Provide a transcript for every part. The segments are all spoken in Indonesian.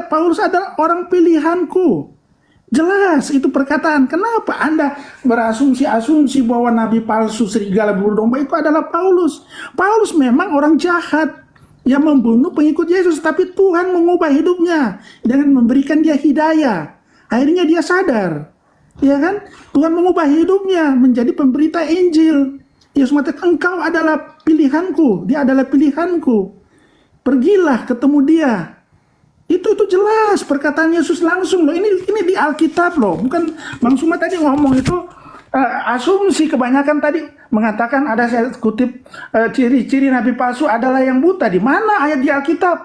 Paulus adalah orang pilihanku. Jelas itu perkataan. Kenapa Anda berasumsi-asumsi bahwa nabi palsu serigala bulu domba itu adalah Paulus? Paulus memang orang jahat yang membunuh pengikut Yesus, tapi Tuhan mengubah hidupnya dengan memberikan dia hidayah. Akhirnya dia sadar, ya kan? Tuhan mengubah hidupnya menjadi pemberita Injil. Yesus mengatakan, engkau adalah pilihanku, dia adalah pilihanku. Pergilah ketemu dia. Itu jelas perkataan Yesus langsung loh. Ini di Alkitab loh, bukan Bang Suma tadi ngomong itu asumsi kebanyakan tadi mengatakan ada, saya kutip, ciri-ciri nabi palsu adalah yang buta. Di mana ayat di Alkitab?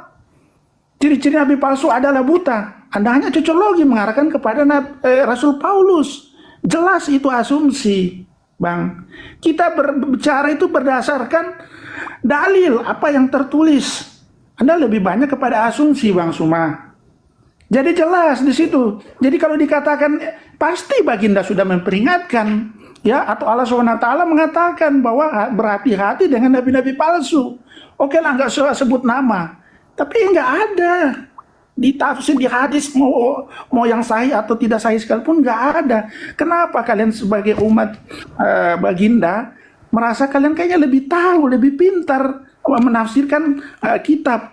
Ciri-ciri nabi palsu adalah buta. Anda hanya cocologi mengarahkan kepada Rasul Paulus. Jelas itu asumsi, Bang. Kita berbicara itu berdasarkan dalil apa yang tertulis. Anda lebih banyak kepada asumsi, Bang Suma. Jadi jelas di situ. Jadi kalau dikatakan pasti baginda sudah memperingatkan, ya, atau Allah SWT mengatakan bahwa berhati-hati dengan nabi-nabi palsu. Oke lah, nggak sebut nama, tapi nggak ada di tafsir, di hadis, mau yang sahih atau tidak sahih sekalipun nggak ada. Kenapa kalian sebagai umat baginda merasa kalian kayaknya lebih tahu, lebih pintar menafsirkan kitab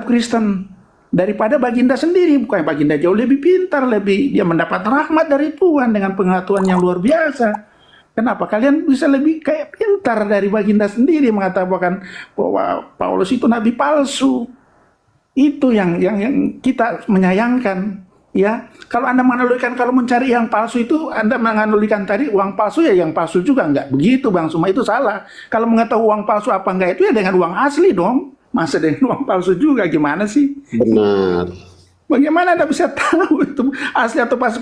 Kristen daripada baginda sendiri? Bukan baginda jauh lebih pintar, dia mendapat rahmat dari Tuhan dengan pengetahuan yang luar biasa. Kenapa kalian bisa lebih kayak pintar dari baginda sendiri mengatakan bahwa Paulus itu nabi palsu? Itu yang kita menyayangkan, ya. Kalau Anda menganulikan, kalau mencari yang palsu itu Anda menganulikan tadi uang palsu, ya yang palsu juga, enggak begitu, Bang Suma, itu salah. Kalau mengetahui uang palsu apa enggak itu ya dengan uang asli dong. Masa dengan uang palsu juga, gimana sih? Benar. Bagaimana Anda bisa tahu itu asli atau palsu?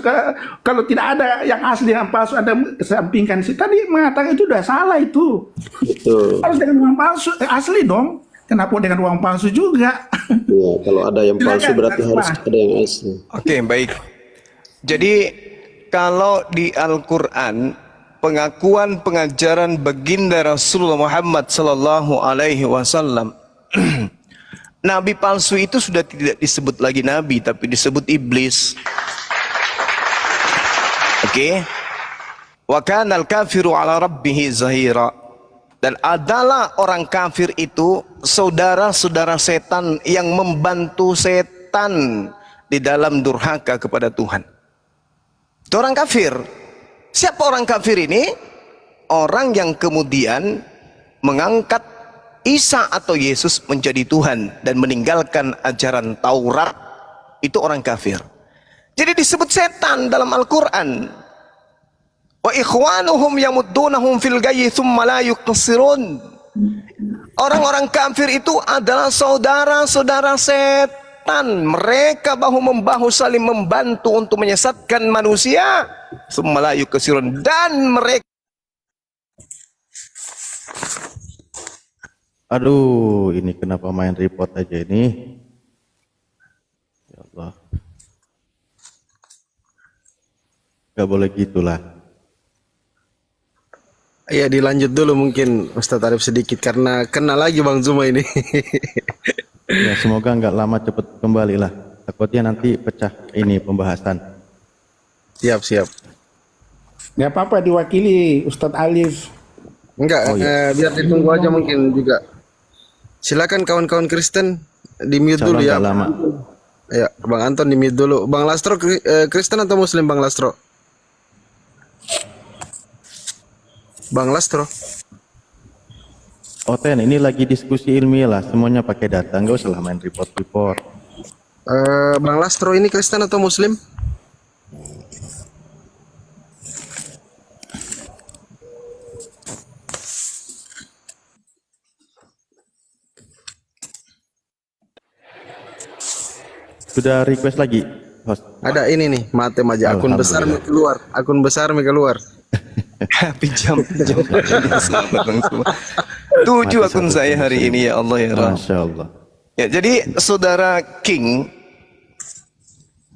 Kalau tidak ada yang asli yang palsu, Anda kesampingkan sih. Tadi mengatakan itu udah salah itu. Betul. Harus dengan uang palsu, asli dong. Kenapa dengan uang palsu juga? Ya, kalau ada yang palsu berarti harus ada yang asli. Oke, baik. Jadi kalau di Al-Quran pengakuan pengajaran baginda Rasulullah Muhammad Sallallahu Alaihi Wasallam, nabi palsu itu sudah tidak disebut lagi nabi, tapi disebut iblis. Oke. Wa kana al-kafiru ala rabbih zahira. Dan adalah orang kafir itu saudara-saudara setan yang membantu setan di dalam durhaka kepada Tuhan. Itu orang kafir. Siapa orang kafir ini? Orang yang kemudian mengangkat Isa atau Yesus menjadi Tuhan dan meninggalkan ajaran Taurat. Itu orang kafir. Jadi disebut setan dalam Al-Quran. Wa ikhwanuhum yamuddunahum fil gayyi thumma la yuqsirun. Orang-orang kafir itu adalah saudara-saudara setan. Mereka bahu-membahu saling membantu untuk menyesatkan manusia. Thumma la yuqsirun. Dan mereka, aduh, ini kenapa main report aja ini? Ya Allah. Gak boleh gitulah. Ya, dilanjut dulu mungkin Ustadz Arif sedikit karena kena lagi Bang Zuma ini. Ya, semoga nggak lama cepet kembali lah. Takutnya nanti pecah ini pembahasan. Siap. Nggak apa-apa diwakili Ustadz Alif. Enggak, biar ditunggu aja mungkin juga. Silakan kawan-kawan Kristen di mute dulu ya. Lama. Ya, Bang Anton di mute dulu. Bang Lastro Kristen atau Muslim, Bang Lastro? Bang Lastro. Oten, ini lagi diskusi ilmiah lah, semuanya pakai data, nggak usah lah main report. Bang Lastro ini Kristen atau Muslim? Sudah request lagi, host? Ada ini nih, matem aja. Akun besar mi keluar. pinjam. Selamat Bang Zuma. 7 akun saya hari ini, ya Allah ya Rabb. Masya Allah. Ya, jadi saudara King,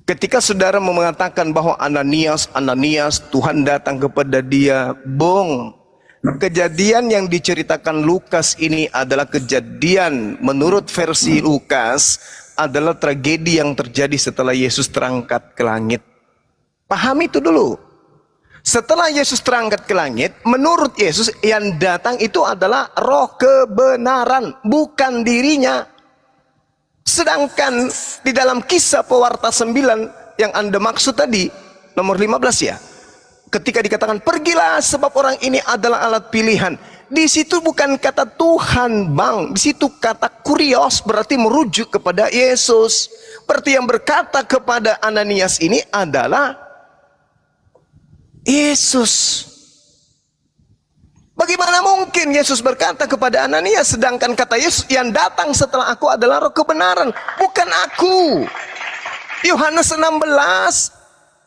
ketika saudara mengatakan bahwa Ananias, Tuhan datang kepada dia, bohong. Kejadian yang diceritakan Lukas ini adalah kejadian menurut versi Lukas adalah tragedi yang terjadi setelah Yesus terangkat ke langit. Pahami itu dulu. Setelah Yesus terangkat ke langit, menurut Yesus yang datang itu adalah roh kebenaran, bukan dirinya. Sedangkan di dalam Kisah Pewarta 9 yang Anda maksud tadi, nomor 15 ya. Ketika dikatakan pergilah sebab orang ini adalah alat pilihan. Di situ bukan kata Tuhan, Bang. Di situ kata kurios, berarti merujuk kepada Yesus. Berarti yang berkata kepada Ananias ini adalah Yesus. Bagaimana mungkin Yesus berkata kepada Ananias, sedangkan kata Yesus yang datang setelah aku adalah roh kebenaran, bukan aku. Yohanes 16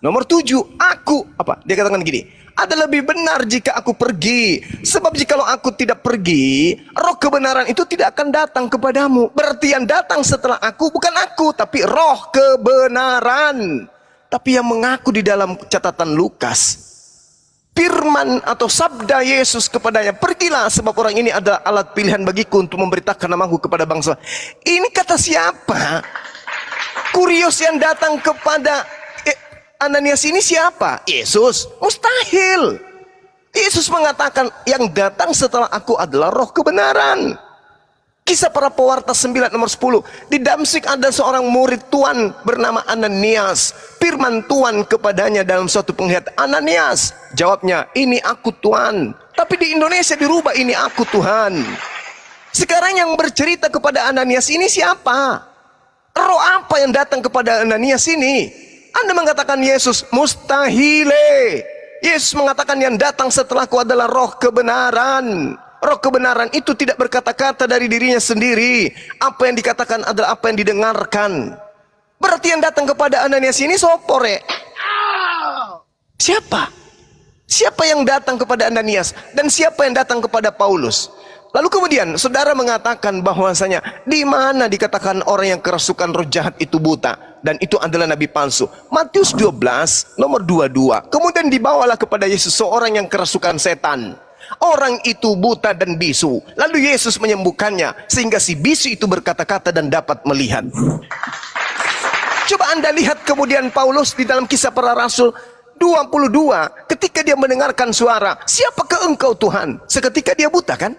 nomor 7, aku apa? Dia katakan gini, ada lebih benar jika aku pergi, sebab jikalau aku tidak pergi, roh kebenaran itu tidak akan datang kepadamu. Berarti yang datang setelah aku bukan aku, tapi roh kebenaran. Tapi yang mengaku di dalam catatan Lukas, firman atau sabda Yesus kepadanya, pergilah sebab orang ini adalah alat pilihan bagiku untuk memberitakan namaku kepada bangsa. Ini kata siapa? Kurios yang datang kepada Ananias ini siapa? Yesus? Mustahil. Yesus mengatakan yang datang setelah aku adalah roh kebenaran. Kisah Para Pewarta 9 nomor 10. Di Damsyik ada seorang murid Tuhan bernama Ananias. Firman Tuhan kepadanya dalam suatu penglihatan, Ananias. Jawabnya, ini aku Tuhan. Tapi di Indonesia dirubah, ini aku Tuhan. Sekarang yang bercerita kepada Ananias ini siapa? Roh apa yang datang kepada Ananias ini? Anda mengatakan Yesus, mustahile. Yesus mengatakan yang datang setelahku adalah roh kebenaran. Roh kebenaran itu tidak berkata-kata dari dirinya sendiri. Apa yang dikatakan adalah apa yang didengarkan. Berarti yang datang kepada Ananias ini sopore. Siapa? Siapa yang datang kepada Ananias? Dan siapa yang datang kepada Paulus? Lalu kemudian saudara mengatakan bahwasanya di mana dikatakan orang yang kerasukan roh jahat itu buta, dan itu adalah nabi palsu. Matius 12 nomor 22. Kemudian dibawalah kepada Yesus seorang yang kerasukan setan. Orang itu buta dan bisu. Lalu Yesus menyembuhkannya sehingga si bisu itu berkata-kata dan dapat melihat. Coba Anda lihat kemudian Paulus di dalam Kisah Para Rasul 22, ketika dia mendengarkan suara, siapakah engkau Tuhan? Seketika dia buta kan?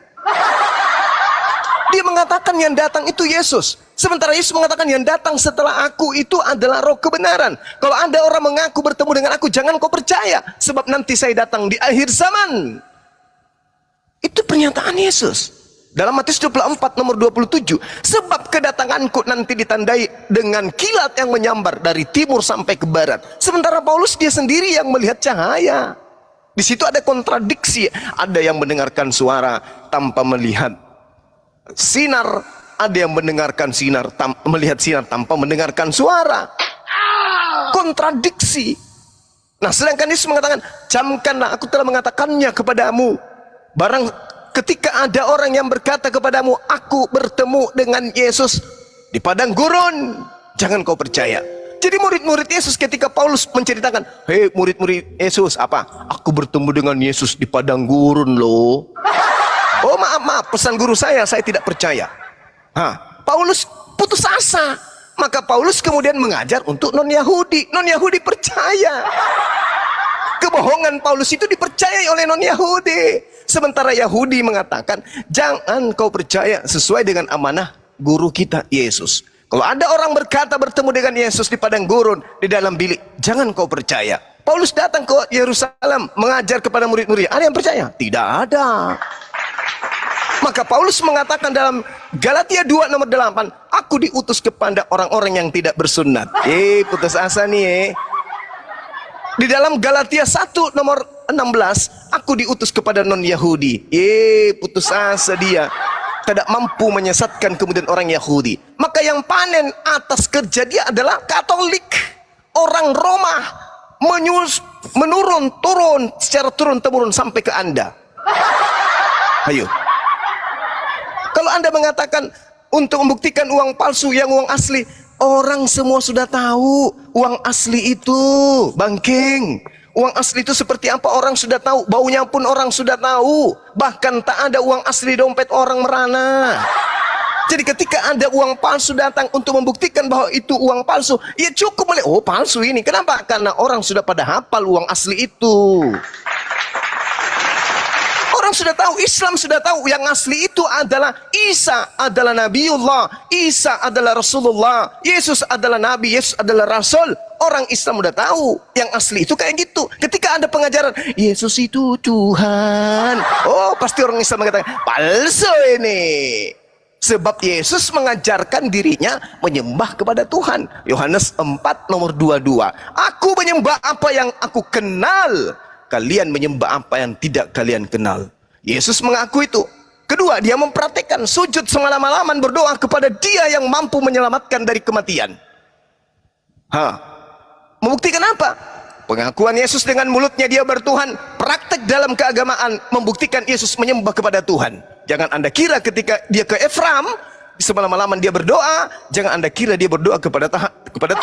Dia mengatakan yang datang itu Yesus. Sementara Yesus mengatakan yang datang setelah aku itu adalah roh kebenaran. Kalau ada orang mengaku bertemu dengan aku, jangan kau percaya, sebab nanti saya datang di akhir zaman. Itu pernyataan Yesus. Dalam Matius 24 nomor 27, sebab kedatanganku nanti ditandai dengan kilat yang menyambar dari timur sampai ke barat. Sementara Paulus dia sendiri yang melihat cahaya. Di situ ada kontradiksi. Ada yang mendengarkan suara tanpa melihat sinar, ada yang mendengarkan sinar, melihat sinar tanpa mendengarkan suara. Kontradiksi. Nah, sedangkan Yesus mengatakan, camkanlah, aku telah mengatakannya kepadamu. Barang ketika ada orang yang berkata kepadamu, aku bertemu dengan Yesus di padang gurun, jangan kau percaya. Jadi murid-murid Yesus ketika Paulus menceritakan, hei murid-murid Yesus, apa? Aku bertemu dengan Yesus di padang gurun loh. Oh maaf, pesan guru saya tidak percaya. Paulus putus asa. Maka Paulus kemudian mengajar untuk non-Yahudi. Non-Yahudi percaya. Kebohongan Paulus itu dipercayai oleh non-Yahudi. Sementara Yahudi mengatakan, jangan kau percaya sesuai dengan amanah guru kita Yesus. Kalau ada orang berkata bertemu dengan Yesus di padang gurun, di dalam bilik, jangan kau percaya. Paulus datang ke Yerusalem mengajar kepada murid-murid. Ada yang percaya? Tidak ada. Maka Paulus mengatakan dalam Galatia 2 nomor 8, aku diutus kepada orang-orang yang tidak bersunat. Putus asa nih. Di dalam Galatia 1 nomor 16, aku diutus kepada non-Yahudi. Putus asa dia. Tidak mampu menyesatkan kemudian orang Yahudi. Maka yang panen atas kerja dia adalah Katolik. Orang Roma turun secara turun-temurun sampai ke Anda. Ayo. Kalau Anda mengatakan untuk membuktikan uang palsu yang uang asli, orang semua sudah tahu uang asli itu bangking. Uang asli itu seperti apa orang sudah tahu, baunya pun orang sudah tahu. Bahkan tak ada uang asli dompet orang merana. Jadi ketika ada uang palsu datang untuk membuktikan bahwa itu uang palsu, ya cukup melihat, oh palsu ini. Kenapa? Karena orang sudah pada hafal uang asli itu. Orang sudah tahu, Islam sudah tahu yang asli itu adalah Isa adalah Nabiullah, Isa adalah Rasulullah, Yesus adalah Nabi, Yesus adalah Rasul. Orang Islam sudah tahu yang asli itu kayak gitu. Ketika ada pengajaran Yesus itu Tuhan, oh pasti orang Islam mengatakan palsu ini. Sebab Yesus mengajarkan dirinya menyembah kepada Tuhan. Yohanes 4 nomor 22. Aku menyembah apa yang aku kenal, kalian menyembah apa yang tidak kalian kenal. Yesus mengaku itu. Kedua, dia mempraktikkan sujud semalam-malaman berdoa kepada Dia yang mampu menyelamatkan dari kematian. Membuktikan apa? Pengakuan Yesus dengan mulutnya dia bertuhan, praktek dalam keagamaan membuktikan Yesus menyembah kepada Tuhan. Jangan Anda kira ketika dia ke Efram, semalam-malaman dia berdoa, jangan Anda kira dia berdoa kepada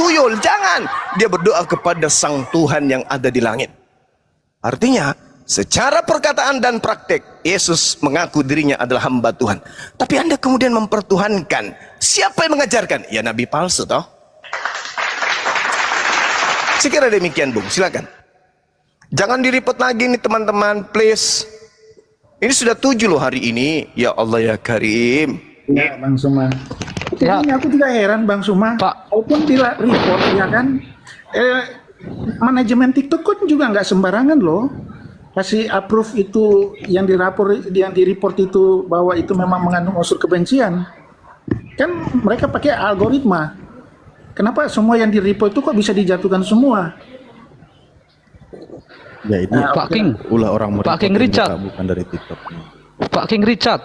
tuyul. Jangan, dia berdoa kepada Sang Tuhan yang ada di langit. Artinya, secara perkataan dan praktek, Yesus mengaku dirinya adalah hamba Tuhan. Tapi Anda kemudian mempertuhankan. Siapa yang mengajarkan? Ya Nabi palsu toh. Saya kira demikian Bung, silakan. Jangan diripet lagi nih teman-teman, please. Ini sudah 7 loh hari ini. Ya Allah ya Karim. Ya Bang Suma. Ya. Ini aku tidak heran Bang Suma. Pak. Walaupun tidak report ya kan. Manajemen TikTok kan juga nggak sembarangan loh. Kasih approve itu yang di-report itu bahwa itu memang mengandung unsur kebencian. Kan mereka pakai algoritma. Kenapa semua yang di-report itu kok bisa dijatuhkan semua? Ya itu Pak King. ulah orang Pak King Richard. bukan dari TikTok. Pak King Richard,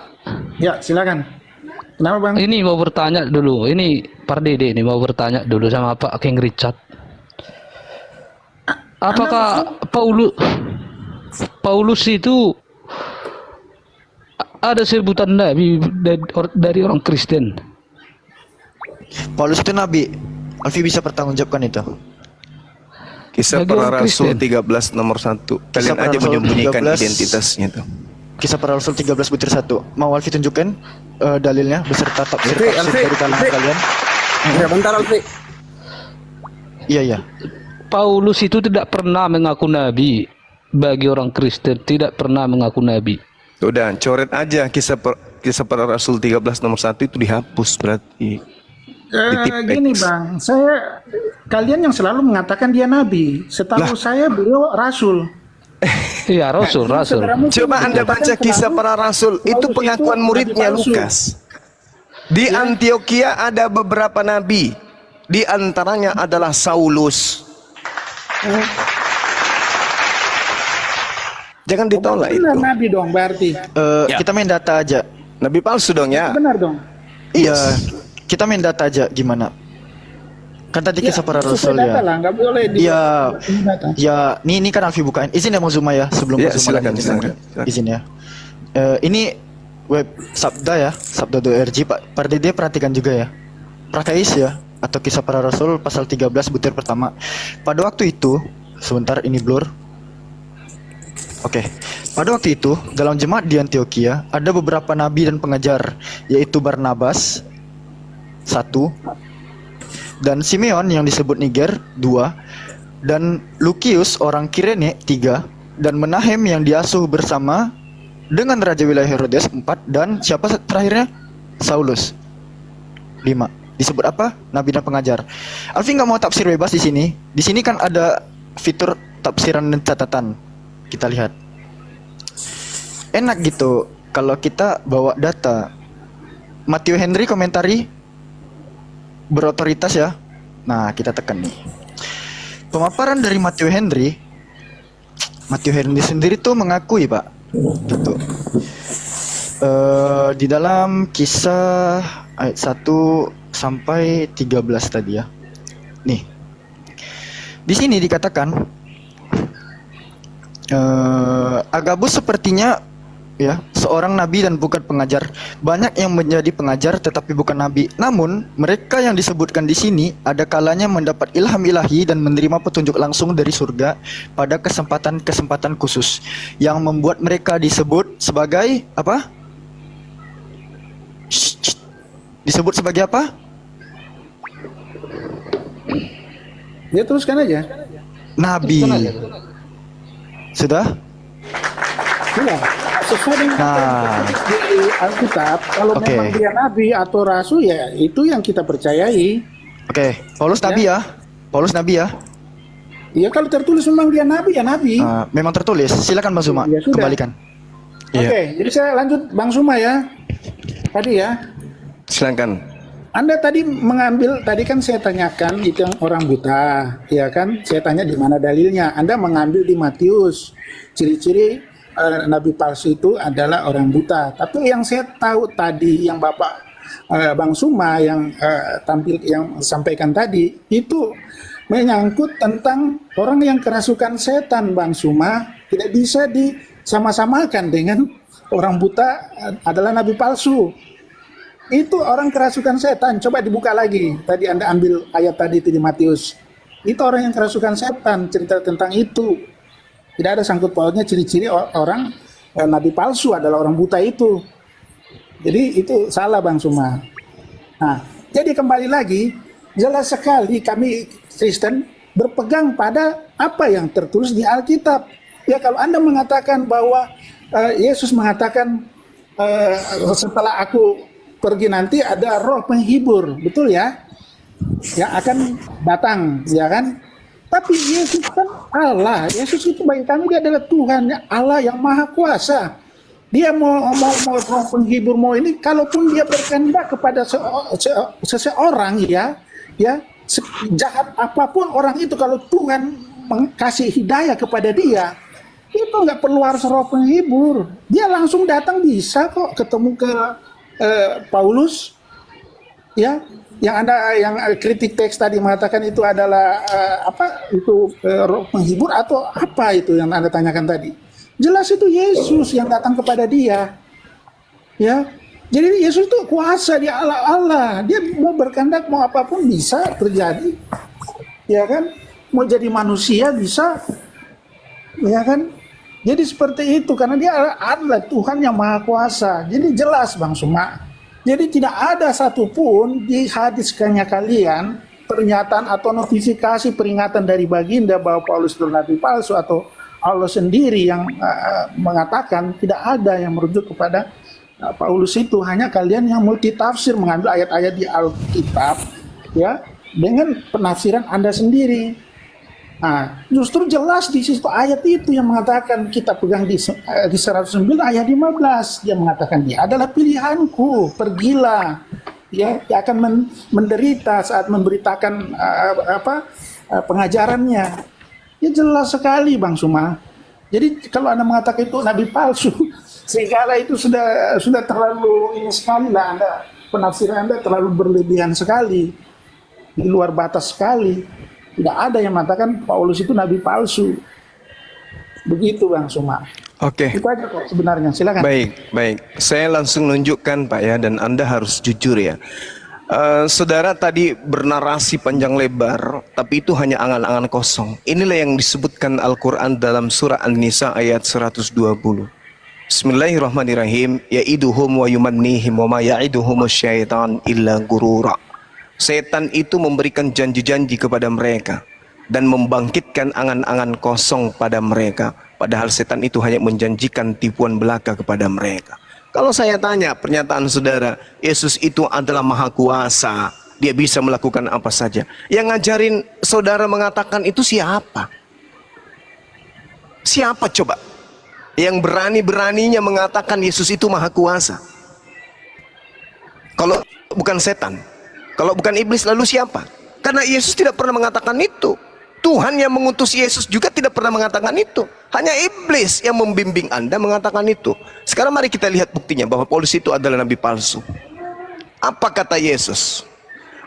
Ya silakan. Kenapa Bang? ini mau bertanya dulu. Ini Pak Dede ini mau bertanya dulu sama Pak King Richard. Apakah Paulus itu ada sebutan nabi dari orang Kristen? Paulus itu nabi. Alfi bisa pertanggungjawabkan itu. Kisah Bagi para orang Rasul Kristen. 13 nomor 1. Kalian Kisah para aja Rasul menyembunyikan 13. identitasnya itu. Kisah para Rasul 13 butir 1. Mau Alfi tunjukkan dalilnya beserta tafsir Alfi, dari kalangan Alfi. kalian? Ya bentar Alfi. Iya. Paulus itu tidak pernah mengaku nabi. Bagi orang Kristen tidak pernah mengaku nabi. Udah, coret aja kisah para Rasul 13 nomor 1 itu dihapus berarti. Gini Bang, kalian yang selalu mengatakan dia nabi. Setahu saya beliau rasul. Iya, Rasul. Saudara Muslim Coba Anda baca dikatakan kisah selalu para Rasul. Paulus Itu pengakuan itu muridnya nabi palsu. Lukas. Di Antioquia ada beberapa nabi. Di antaranya adalah Saulus. Jangan ditolak itu. Benar nabi dong berarti. Kita main data aja. Nabi palsu dong ya. Benar dong. Iya. Kita main data aja gimana? Kan tadi kisah para Rasul Sesuai data ya. lah, nggak boleh di Iya. ini data. Ya, ini kan Alfi bukain. Izin ya mau Zuma ya sebelum Ya, ke Zuma silakan, lanjut. silakan. Izin ya. Ini web Sabda ya, sabda.org Pak Dede perhatikan juga ya. Prakais ya atau kisah para Rasul pasal 13 butir pertama. Pada waktu itu, sebentar ini blur. Oke. Pada waktu itu, dalam jemaat di Antioquia ada beberapa nabi dan pengajar, yaitu Barnabas 1, dan Simeon yang disebut Niger 2, dan Lukius orang Kirene 3, dan Menahem yang diasuh bersama dengan Raja wilayah Herodes 4, dan siapa terakhirnya? Saulus 5. Disebut apa? Nabi dan pengajar. Alfi nggak mau tafsir bebas di sini. Di sini kan ada fitur tafsiran dan catatan. Kita lihat. Enak gitu kalau kita bawa data. Matthew Henry komentari berotoritas ya. Nah, kita tekan nih. Pemaparan dari Matthew Henry sendiri tuh mengakui, Pak. Gitu. Di dalam kisah ayat 1 sampai 13 tadi ya. Nih. Di sini dikatakan Agabus sepertinya ya seorang nabi dan bukan pengajar. Banyak yang menjadi pengajar tetapi bukan nabi. Namun mereka yang disebutkan di sini ada kalanya mendapat ilham ilahi dan menerima petunjuk langsung dari surga pada kesempatan-kesempatan khusus yang membuat mereka disebut sebagai apa? disebut sebagai apa? Ya teruskan aja. Nabi. Sudah? Iya, sesuai dengan apa yang tertulis di Alkitab. Kalau Oke. memang dia nabi atau rasul, ya itu yang kita percayai. Oke, Paulus nabi ya. Paulus nabi ya. Ya kalau tertulis memang dia nabi, ya nabi. Memang tertulis. Silakan Bang Suma, Ya sudah. kembalikan. Oke, jadi saya lanjut Bang Suma ya. Tadi ya, Silakan. Anda tadi mengambil, tadi kan saya tanyakan itu yang orang buta, ya kan? Saya tanya di mana dalilnya. Anda mengambil di Matius. Ciri-ciri nabi palsu itu adalah orang buta. Tapi yang saya tahu tadi, yang Bapak Bang Suma yang yang sampaikan tadi, itu menyangkut tentang orang yang kerasukan setan, Bang Suma. Tidak bisa disama-samakan dengan orang buta adalah nabi palsu. Itu orang kerasukan setan. Coba dibuka lagi. Tadi Anda ambil ayat tadi itu di Matius. Itu orang yang kerasukan setan. Cerita tentang itu. Tidak ada sangkut pautnya ciri-ciri orang nabi palsu adalah orang buta itu. Jadi itu salah Bang Suma. Nah, jadi kembali lagi, jelas sekali kami Kristen berpegang pada apa yang tertulis di Alkitab. Ya kalau Anda mengatakan bahwa Yesus mengatakan setelah aku pergi nanti ada roh penghibur, betul ya? Yang akan datang, ya kan? Tapi Yesus kan Allah. Yesus itu bagi kami dia adalah Tuhan, Allah yang Maha Kuasa. Dia mau roh penghibur mau ini, kalaupun dia berkehendak kepada seseorang ya jahat apapun orang itu, kalau Tuhan kasih hidayah kepada dia, itu nggak perlu harus roh penghibur. Dia langsung datang bisa kok ketemu ke Paulus, ya, yang kritik teks tadi mengatakan itu adalah roh penghibur atau apa itu yang Anda tanyakan tadi. Jelas itu Yesus yang datang kepada dia, ya. Jadi Yesus itu kuasa, dia Allah. Dia mau berkehendak mau apapun bisa terjadi, ya kan? Mau jadi manusia bisa, ya kan? Jadi seperti itu karena dia adalah Tuhan yang Maha Kuasa. Jadi jelas Bang Suma. Jadi tidak ada satupun di hadisnya kalian pernyataan atau notifikasi peringatan dari baginda bahwa Paulus itu nabi palsu atau Allah sendiri yang mengatakan, tidak ada yang merujuk kepada Paulus itu. Hanya kalian yang multi tafsir mengambil ayat-ayat di Alkitab ya dengan penafsiran Anda sendiri. Nah, justru jelas di situ ayat itu yang mengatakan, kita pegang di 109 ayat 15, dia mengatakan dia adalah pilihanku, pergilah, ya, dia akan menderita saat memberitakan pengajarannya. Ya jelas sekali Bang Suma. Jadi kalau Anda mengatakan itu nabi palsu, segala itu sudah terlalu ini sekali lah, penafsiran Anda terlalu berlebihan sekali, di luar batas sekali. Tidak ada yang mengatakan Paulus itu nabi palsu. Begitu Bang Suma. Oke. Itu aja kok sebenarnya. Silakan. Baik. Saya langsung nunjukkan Pak ya, dan Anda harus jujur ya. Saudara tadi bernarasi panjang lebar, tapi itu hanya angan-angan kosong. Inilah yang disebutkan Al-Quran dalam surah An-Nisa ayat 120. Bismillahirrahmanirrahim. Ya'iduhum wa yumannihim wa ma ya'iduhum syaitan illa gurura. Setan itu memberikan janji-janji kepada mereka dan membangkitkan angan-angan kosong pada mereka. Padahal setan itu hanya menjanjikan tipuan belaka kepada mereka. Kalau saya tanya pernyataan saudara, Yesus itu adalah Maha Kuasa, dia bisa melakukan apa saja. Yang ngajarin saudara mengatakan itu siapa? Siapa coba? Yang berani-beraninya mengatakan Yesus itu Maha Kuasa? Kalau bukan setan. Kalau bukan iblis, lalu siapa? Karena Yesus tidak pernah mengatakan itu. Tuhan yang mengutus Yesus juga tidak pernah mengatakan itu. Hanya iblis yang membimbing Anda mengatakan itu. Sekarang mari kita lihat buktinya bahwa Paulus itu adalah nabi palsu. Apa kata Yesus?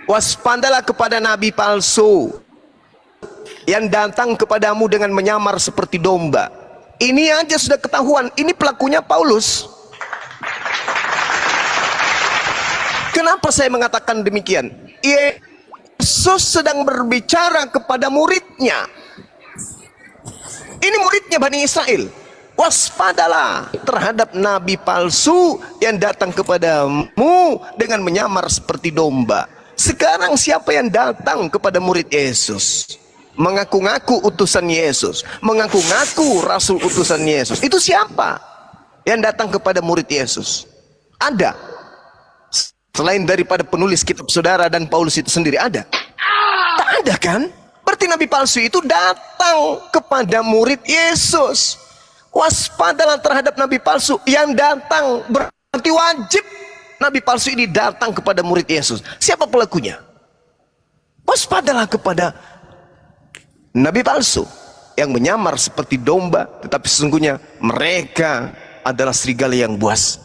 Waspadalah kepada nabi palsu yang datang kepadamu dengan menyamar seperti domba. Ini aja sudah ketahuan, ini pelakunya Paulus. Kenapa saya mengatakan demikian? Yesus sedang berbicara kepada muridnya. Ini muridnya Bani Israel. Waspadalah terhadap nabi palsu yang datang kepadamu dengan menyamar seperti domba. Sekarang siapa yang datang kepada murid Yesus, mengaku-ngaku utusan Yesus, mengaku-ngaku rasul utusan Yesus? Itu siapa yang datang kepada murid Yesus? Ada selain daripada penulis kitab saudara dan Paulus itu sendiri? Ada? Tak ada kan? Berarti nabi palsu itu datang kepada murid Yesus. Waspadalah terhadap nabi palsu yang datang. Berarti wajib nabi palsu ini datang kepada murid Yesus. Siapa pelakunya? Waspadalah kepada nabi palsu yang menyamar seperti domba, tetapi sesungguhnya mereka adalah serigala yang buas.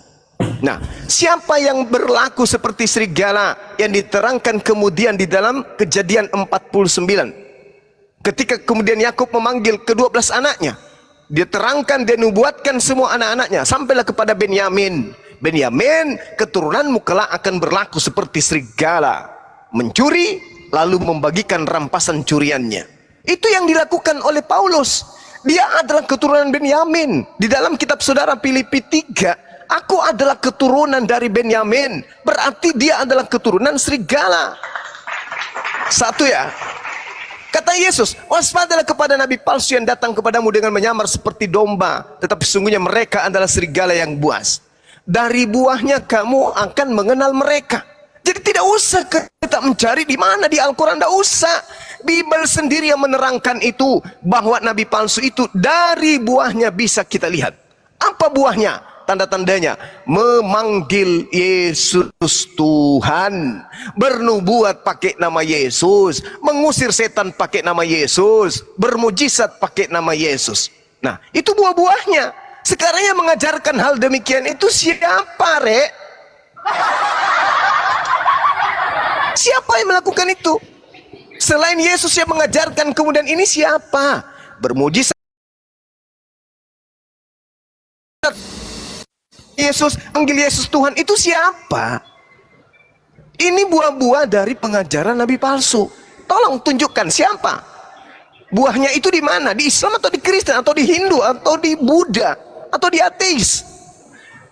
Nah, siapa yang berlaku seperti serigala yang diterangkan kemudian di dalam Kejadian 49? Ketika kemudian Yakub memanggil ke-12 anaknya, dia terangkan, dia nubuatkan semua anak-anaknya, sampailah kepada Benyamin. Benyamin, keturunanmu kelak akan berlaku seperti serigala, mencuri lalu membagikan rampasan curiannya. Itu yang dilakukan oleh Paulus. Dia adalah keturunan Benyamin. Di dalam kitab saudara Filipi 3, aku adalah keturunan dari Benyamin. Berarti dia adalah keturunan serigala. Satu ya. Kata Yesus, waspadalah kepada nabi palsu yang datang kepadamu dengan menyamar seperti domba, tetapi sesungguhnya mereka adalah serigala yang buas. Dari buahnya kamu akan mengenal mereka. Jadi tidak usah kita mencari di mana di Al-Quran, tidak usah. Bible sendiri yang menerangkan itu, bahwa nabi palsu itu dari buahnya bisa kita lihat. Apa buahnya? Tanda-tandanya memanggil Yesus Tuhan, bernubuat pakai nama Yesus, mengusir setan pakai nama Yesus, bermujizat pakai nama Yesus. Nah, itu buah-buahnya. Sekarang yang mengajarkan hal demikian itu siapa, Rek? Siapa yang melakukan itu? Selain Yesus yang mengajarkan, kemudian ini siapa? Bermujizat Yesus, panggil Yesus Tuhan, itu siapa? Ini buah-buah dari pengajaran nabi palsu. Tolong tunjukkan siapa? Buahnya itu di mana? Di Islam atau di Kristen atau di Hindu atau di Buddha atau di ateis?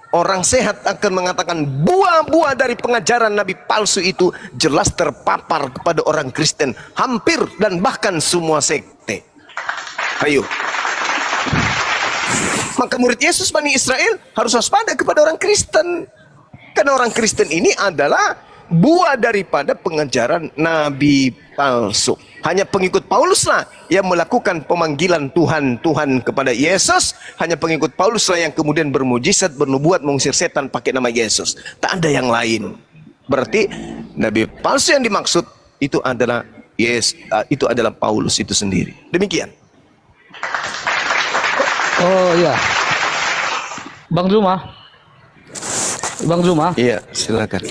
Orang sehat akan mengatakan buah-buah dari pengajaran nabi palsu itu jelas terpapar kepada orang Kristen, hampir dan bahkan semua sekte. Ayo. Maka murid Yesus Bani Israel harus waspada kepada orang Kristen. Karena orang Kristen ini adalah buah daripada pengajaran nabi palsu. Hanya pengikut Paulus lah yang melakukan pemanggilan Tuhan kepada Yesus. Hanya pengikut Paulus lah yang kemudian bermujizat, bernubuat, mengusir setan pakai nama Yesus. Tak ada yang lain. Berarti nabi palsu yang dimaksud itu adalah itu adalah Paulus itu sendiri. Demikian. Oh ya, Bang Zuma. Iya, silakan.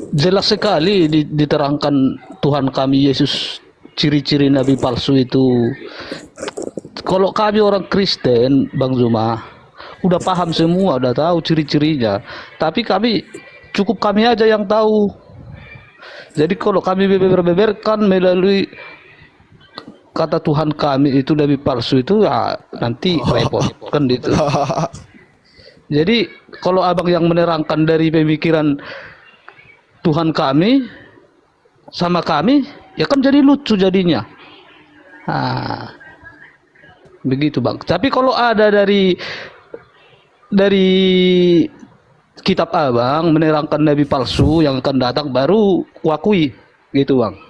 Jelas sekali diterangkan Tuhan kami Yesus, ciri-ciri nabi palsu itu. Kalau kami orang Kristen, Bang Zuma, udah paham semua, udah tahu ciri-cirinya. Tapi kami aja yang tahu. Jadi kalau kami beber-beberkan melalui kata Tuhan kami itu nabi palsu itu, ya nanti repot kan gitu. Jadi kalau abang yang menerangkan dari pemikiran Tuhan kami sama kami, ya kan jadi lucu jadinya. Nah, begitu bang. Tapi kalau ada dari kitab abang menerangkan nabi palsu yang akan datang, baru kuakui gitu bang.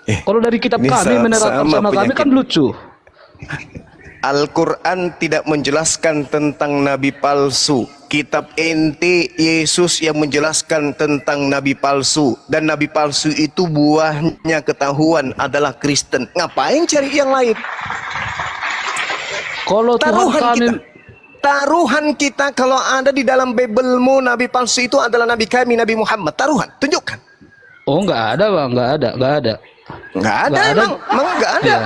Kalau dari kitab kami menerangkan sama kami kan lucu. Al-Quran tidak menjelaskan tentang nabi palsu. Kitab ente Yesus yang menjelaskan tentang nabi palsu. Dan nabi palsu itu buahnya ketahuan adalah Kristen. Ngapain cari yang lain? Kalau taruhan kita kalau ada di dalam Biblemu nabi palsu itu adalah nabi kami, Nabi Muhammad. Taruhan, tunjukkan. Oh nggak ada bang, nggak ada. Nggak ada, emang nggak ada.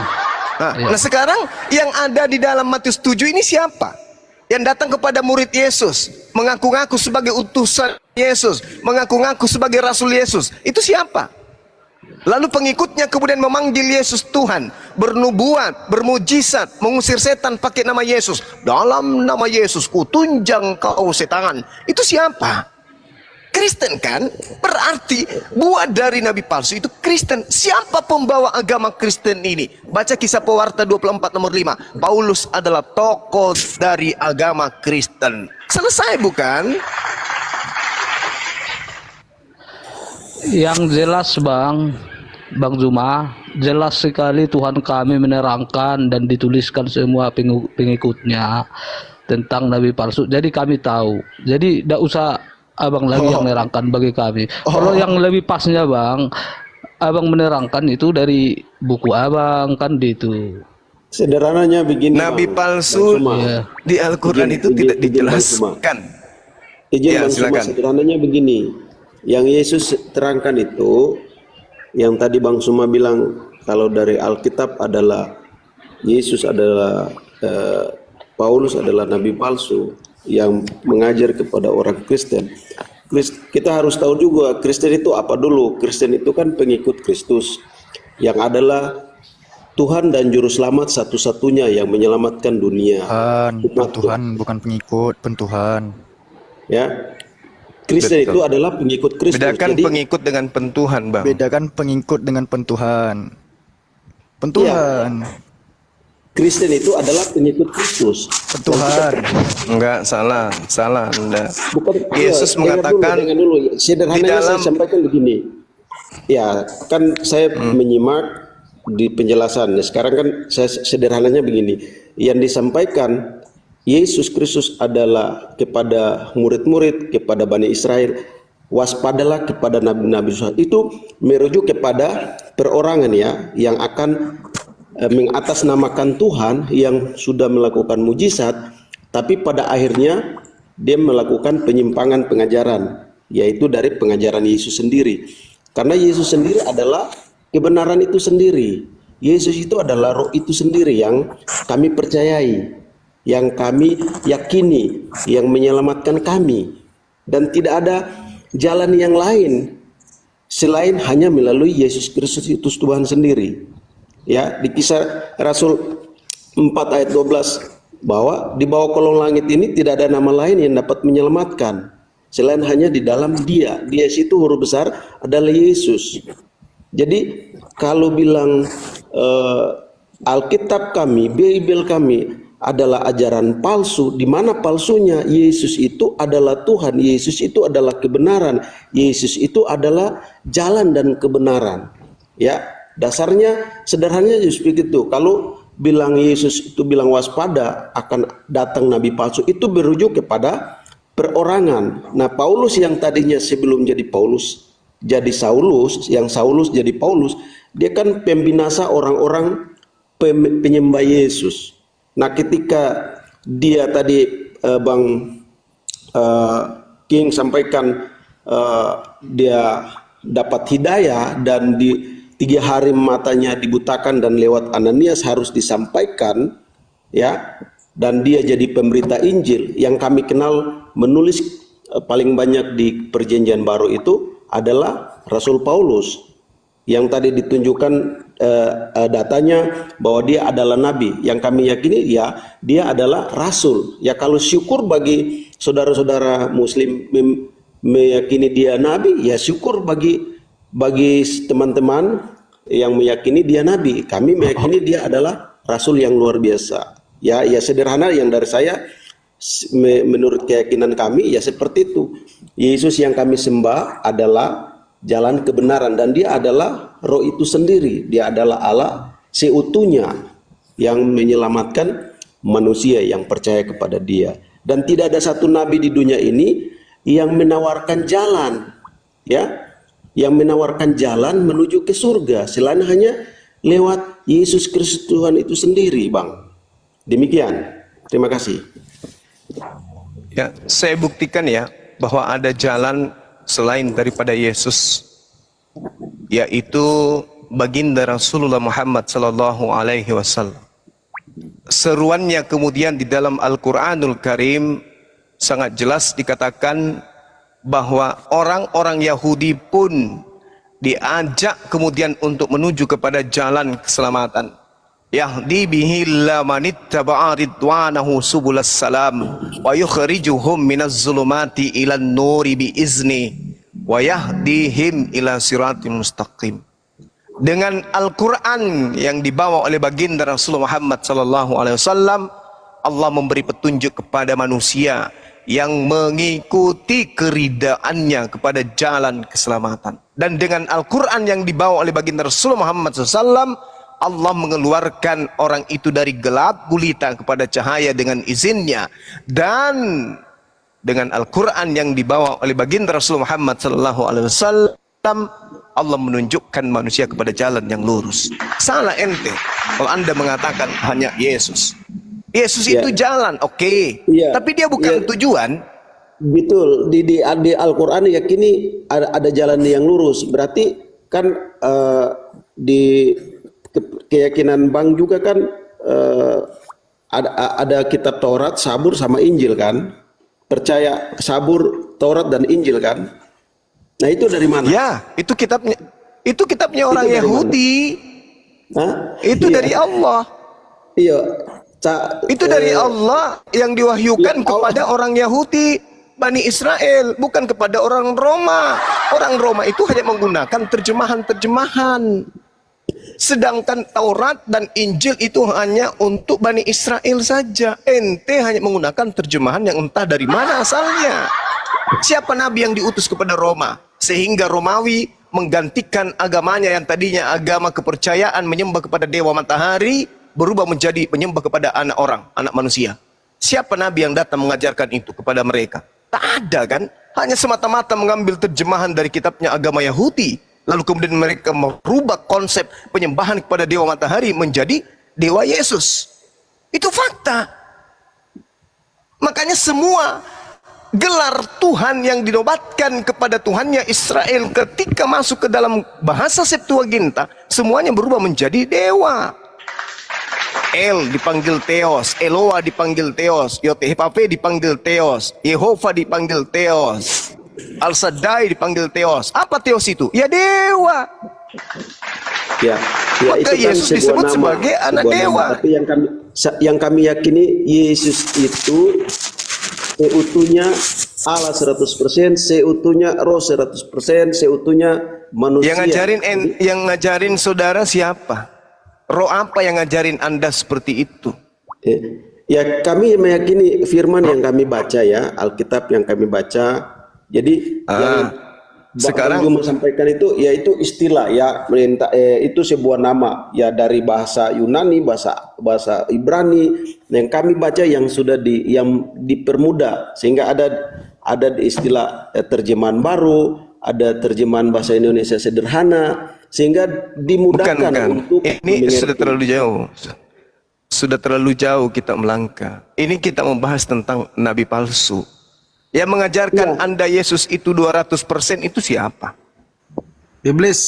Iya. Nah sekarang yang ada di dalam Matius 7 ini siapa? Yang datang kepada murid Yesus, mengaku-ngaku sebagai utusan Yesus, mengaku-ngaku sebagai rasul Yesus. Itu siapa? Lalu pengikutnya kemudian memanggil Yesus Tuhan, bernubuat, bermujizat, mengusir setan pakai nama Yesus. Dalam nama Yesus kutunjang kau setan. Itu siapa? Kristen kan? Berarti buah dari nabi palsu itu Kristen. Siapa pembawa agama Kristen ini? Baca Kisah Pewarta 24 nomor 5. Paulus adalah tokoh dari agama Kristen. Selesai bukan? Yang jelas Bang Zuma, jelas sekali Tuhan kami menerangkan dan dituliskan semua pengikutnya tentang nabi palsu. Jadi kami tahu. Jadi tidak usah abang lagi yang menerangkan bagi kami. Kalau yang lebih pasnya bang, abang menerangkan itu dari buku abang kan gitu. Sederhananya begini. Nabi Bang. palsu Bang Suma. di Al-Quran itu tidak dijelaskan. Izin Ya, Bang Suma, silakan. sederhananya begini. Yang Yesus terangkan itu, yang tadi Bang Suma bilang kalau dari Alkitab adalah Yesus adalah Paulus adalah nabi palsu yang mengajar kepada orang Kristen. Kita harus tahu juga Kristen itu apa dulu. Kristen itu kan pengikut Kristus yang adalah Tuhan dan Juru Selamat satu-satunya yang menyelamatkan dunia. Tuhan bukan pengikut, pentuhan. Ya, Kristen Betul. itu adalah pengikut Kristus. Bedakan Jadi, pengikut dengan pentuhan, Bang. Bedakan pengikut dengan pentuhan. Pentuhan, Kristen itu adalah pengikut Kristus. pentuhan. Enggak, salah Anda. Bukan, Yesus mengatakan dengar dulu. Sederhananya di dalam- saya sampaikan begini. Ya, kan saya menyimak di penjelasan. Sekarang kan saya sederhananya begini. Yang disampaikan Yesus Kristus adalah kepada murid-murid, kepada Bani Israel, waspadalah kepada nabi-nabi. Itu merujuk kepada perorangan ya, yang akan mengatasnamakan Tuhan yang sudah melakukan mujizat, tapi pada akhirnya dia melakukan penyimpangan pengajaran, yaitu dari pengajaran Yesus sendiri. Karena Yesus sendiri adalah kebenaran itu sendiri. Yesus itu adalah roh itu sendiri yang kami percayai, yang kami yakini, yang menyelamatkan kami. Dan tidak ada jalan yang lain selain hanya melalui Yesus Kristus itu Tuhan sendiri. Ya, di Kisah Rasul 4 ayat 12 bahwa di bawah kolong langit ini tidak ada nama lain yang dapat menyelamatkan selain hanya di dalam Dia. Dia situ huruf besar adalah Yesus. Jadi kalau bilang Alkitab kami, Bible kami adalah ajaran palsu, di mana palsunya? Yesus itu adalah Tuhan, Yesus itu adalah kebenaran, Yesus itu adalah jalan dan kebenaran. Ya, dasarnya sederhananya seperti itu. Kalau bilang Yesus itu bilang waspada akan datang nabi palsu, itu berujuk kepada perorangan. Nah, Paulus yang tadinya sebelum jadi Paulus jadi Saulus, yang Saulus jadi Paulus, dia kan pembinasa orang-orang penyembah Yesus. Nah, ketika dia tadi Bang King sampaikan dia dapat hidayah dan di 3 hari matanya dibutakan dan lewat Ananias harus disampaikan, ya, dan dia jadi pemberita Injil. Yang kami kenal menulis paling banyak di Perjanjian Baru itu adalah Rasul Paulus, yang tadi ditunjukkan datanya bahwa dia adalah nabi. Yang kami yakini ya dia adalah rasul. Ya, kalau syukur bagi saudara-saudara muslim meyakini dia nabi, ya syukur bagi teman-teman yang meyakini dia nabi. Kami meyakini dia adalah rasul yang luar biasa. Ya sederhana yang dari saya, menurut keyakinan kami ya seperti itu. Yesus yang kami sembah adalah jalan kebenaran, dan dia adalah roh itu sendiri. Dia adalah Allah seutuhnya yang menyelamatkan manusia yang percaya kepada dia. Dan tidak ada satu nabi di dunia ini yang menawarkan jalan, ya, yang menawarkan jalan menuju ke surga selain hanya lewat Yesus Kristus Tuhan itu sendiri, Bang. Demikian. Terima kasih. Ya, saya buktikan ya bahwa ada jalan selain daripada Yesus, yaitu baginda Rasulullah Muhammad sallallahu alaihi wasallam. Seruannya kemudian di dalam Al-Qur'anul Karim sangat jelas dikatakan bahwa orang-orang Yahudi pun diajak kemudian untuk menuju kepada jalan keselamatan. Yahdi bihi lamanittaba'a ridwanahu subulas salam wa yukhrijuhum minaz zulumati ilan nuri biizni wa yahdihim ila siratim mustaqim. Dengan Al-Quran yang dibawa oleh baginda Rasulullah Muhammad sallallahu alaihi wasallam, Allah memberi petunjuk kepada manusia yang mengikuti keridaannya kepada jalan keselamatan. Dan dengan Al-Quran yang dibawa oleh baginda Rasulullah Muhammad SAW, Allah mengeluarkan orang itu dari gelap gulita kepada cahaya dengan izinnya. Dan dengan Al-Quran yang dibawa oleh baginda Rasulullah Muhammad SAW, Allah menunjukkan manusia kepada jalan yang lurus. Salah ente kalau anda mengatakan hanya Yesus. Yesus itu jalan, oke. Tapi dia bukan tujuan. Betul, di Al-Quran yakini ada jalan yang lurus. Berarti kan di keyakinan Bang juga kan ada kitab Taurat, Zabur sama Injil kan? Percaya Zabur, Taurat dan Injil kan? Nah itu dari mana? Ya, itu kitabnya orang Yahudi. Hah? Itu Iya. dari Allah. Iya. Itu dari Allah yang diwahyukan kepada orang Yahudi, Bani Israel, bukan kepada orang Roma. Orang Roma itu hanya menggunakan terjemahan-terjemahan. Sedangkan Taurat dan Injil itu hanya untuk Bani Israel saja. Ente hanya menggunakan terjemahan yang entah dari mana asalnya. Siapa nabi yang diutus kepada Roma sehingga Romawi menggantikan agamanya yang tadinya agama kepercayaan menyembah kepada dewa matahari berubah menjadi menyembah kepada anak orang, anak manusia. Siapa nabi yang datang mengajarkan itu kepada mereka? Tak ada kan? Hanya semata-mata mengambil terjemahan dari kitabnya agama Yahudi. Lalu kemudian mereka merubah konsep penyembahan kepada dewa matahari menjadi dewa Yesus. Itu fakta. Makanya semua gelar Tuhan yang dinobatkan kepada Tuhannya Israel ketika masuk ke dalam bahasa Septuaginta, semuanya berubah menjadi dewa. El dipanggil Theos, Eloa dipanggil Theos, Yotehpape dipanggil Theos, Yehova dipanggil Theos, Al-Shaddai dipanggil Theos. Apa Theos itu? Ya dewa. Ya, Maka itu kan Yesus sebuah disebut nama, sebagai anak sebuah dewa. nama. Tapi yang kami yakini Yesus itu seutuhnya Allah 100%, seutuhnya Roh 100%, seutuhnya manusia. Yang ngajarin saudara siapa? Roh apa yang ngajarin Anda seperti itu? Ya kami meyakini firman yang kami baca ya, Alkitab yang kami baca. Jadi yang sekarang Bang Juma sampaikan itu yaitu istilah ya, itu sebuah nama ya dari bahasa Yunani, bahasa Ibrani yang kami baca yang sudah yang dipermudah sehingga ada istilah terjemahan baru, ada terjemahan bahasa Indonesia sederhana sehingga dimudahkan untuk ini mengerti. sudah terlalu jauh. Sudah terlalu jauh kita melangkah. Ini kita membahas tentang nabi palsu. Yang mengajarkan Anda Yesus itu 200% itu siapa? Iblis.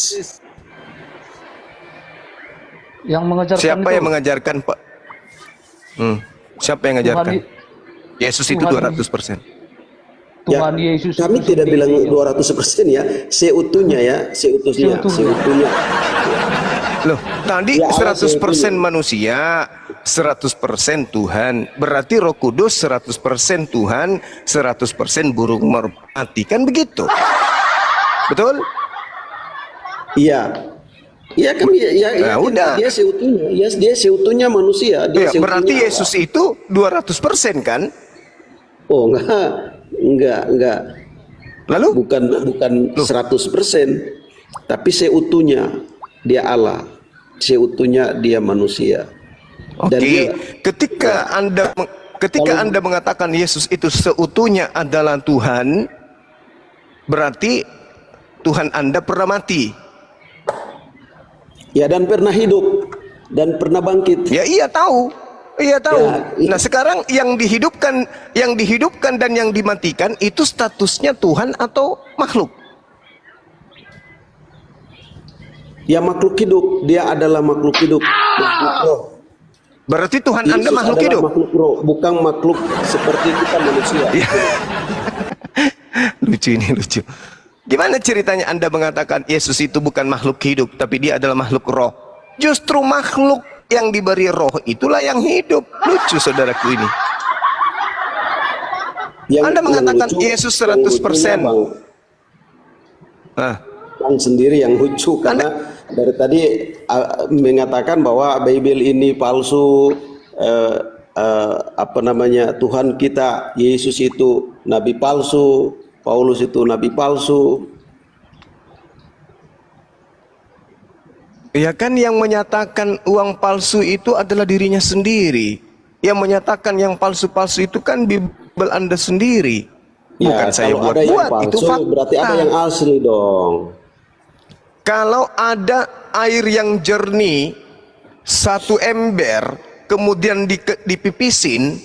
Yang mengajarkan Siapa itu, yang mengajarkan Pak? Siapa yang mengajarkan? Yesus itu 200%. Tuhan Yesus Kami itu tidak bilang sendiri. 200% ya, seutuhnya ya, seutuhnya. Loh, tadi Ya, Allah 100% manusia, 100% Tuhan. Berarti Roh Kudus 100% Tuhan, 100% burung merpati. Kan begitu? Betul? Iya. Iya kami ya, udah. dia seutuhnya, dia seutuhnya manusia, dia Ya, berarti seutuhnya Yesus itu 200% kan? Oh enggak. Lalu? Bukan 100%, tapi seutuhnya dia Allah, seutuhnya dia manusia. Dan Oke, dia, ketika Anda mengatakan Yesus itu seutuhnya adalah Tuhan, berarti Tuhan Anda pernah mati. ya dan pernah hidup dan pernah bangkit. Ya iya tahu. Iya tahu. Ya, Nah sekarang yang dihidupkan dan yang dimatikan itu statusnya Tuhan atau makhluk? Ya makhluk hidup, dia adalah makhluk hidup, makhluk roh. Berarti Tuhan Anda Yesus makhluk adalah hidup. makhluk roh, bukan makhluk seperti kita manusia. Ya. Lucu ini lucu. Gimana ceritanya Anda mengatakan Yesus itu bukan makhluk hidup, tapi dia adalah makhluk roh? Justru makhluk yang diberi roh itulah yang hidup. Lucu saudaraku ini. Anda mengatakan lucu, Yesus yang 100%. lucunya, Nah, Bang sendiri yang lucu karena dari tadi mengatakan bahwa Bible ini palsu, apa namanya, Tuhan kita Yesus itu nabi palsu, Paulus itu nabi palsu. ya kan yang menyatakan uang palsu itu adalah dirinya sendiri. Yang menyatakan yang palsu-palsu itu kan Bible Anda sendiri. Bukan saya kalau ada yang buat-buat, itu palsu, fakta. berarti ada yang asli dong. Kalau ada air yang jernih, satu ember, kemudian dipipisin,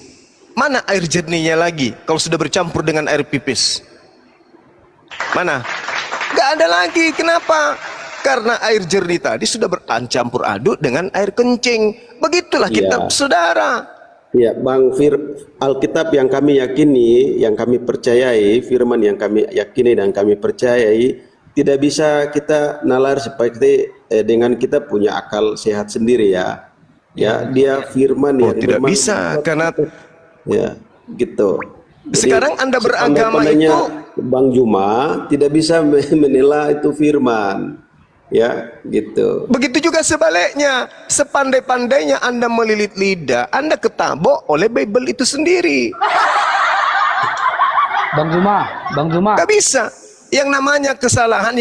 mana air jernihnya lagi kalau sudah bercampur dengan air pipis? Mana? Gak ada lagi. Kenapa? Karena air jernih tadi sudah bercampur aduk dengan air kencing. Begitulah kitab saudara. Ya, Bang Alkitab yang kami yakini, yang kami percayai, firman yang kami yakini dan kami percayai, tidak bisa kita nalar seperti dengan kita punya akal sehat sendiri ya. Ya, dia firman Oh, ya. tidak firman, bisa karena ya, gitu. sekarang Anda beragama sepandai-pandainya itu Bang Juma tidak bisa menilai itu firman. Ya, gitu. begitu juga sebaliknya. Sepandai-pandainya Anda melilit lidah, Anda ketabok oleh Bible itu sendiri. Bang Juma. Gak bisa. Yang namanya kesalahan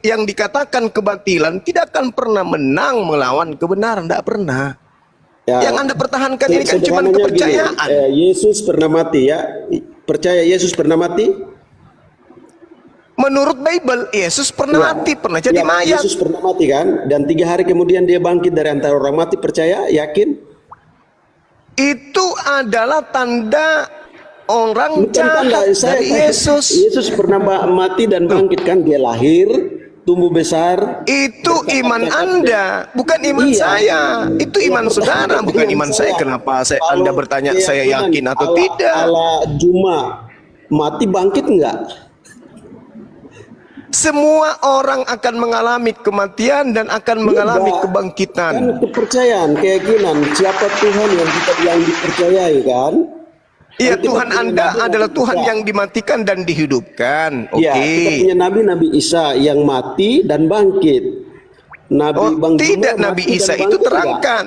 yang dikatakan kebatilan tidak akan pernah menang melawan kebenaran, tidak pernah. Ya, Yang Anda pertahankan ini kan cuma sederhananya kepercayaan. gini, Yesus pernah mati ya. Percaya Yesus pernah mati? Menurut Bible, Yesus pernah mati, pernah jadi Ya, mayat. Yesus pernah mati kan? Dan 3 hari kemudian dia bangkit dari antara orang mati. Percaya? Yakin? Itu adalah tanda orang Bukan tanda, jahat dari Yesus. Yesus pernah mati dan bangkit kan? Dia lahir, tumbuh besar. Itu iman Anda, bukan iman Iya. saya. Itu iman saudara, bukan iman saya. Kenapa Anda bertanya saya yakin atau tidak? Allah Juma mati bangkit enggak? Semua orang akan mengalami kematian dan akan mengalami Kan kebangkitan. kepercayaan, keyakinan. Siapa Tuhan yang kita dipercayai kan? Iya, Kan kita Tuhan punya Anda nabi, adalah Nabi Tuhan Isa. yang dimatikan dan dihidupkan. Oke. Ya, kita punya Nabi Isa yang mati dan bangkit. Oh, Bang tidak, Juma Nabi mati Isa dan itu bangkit terangkat.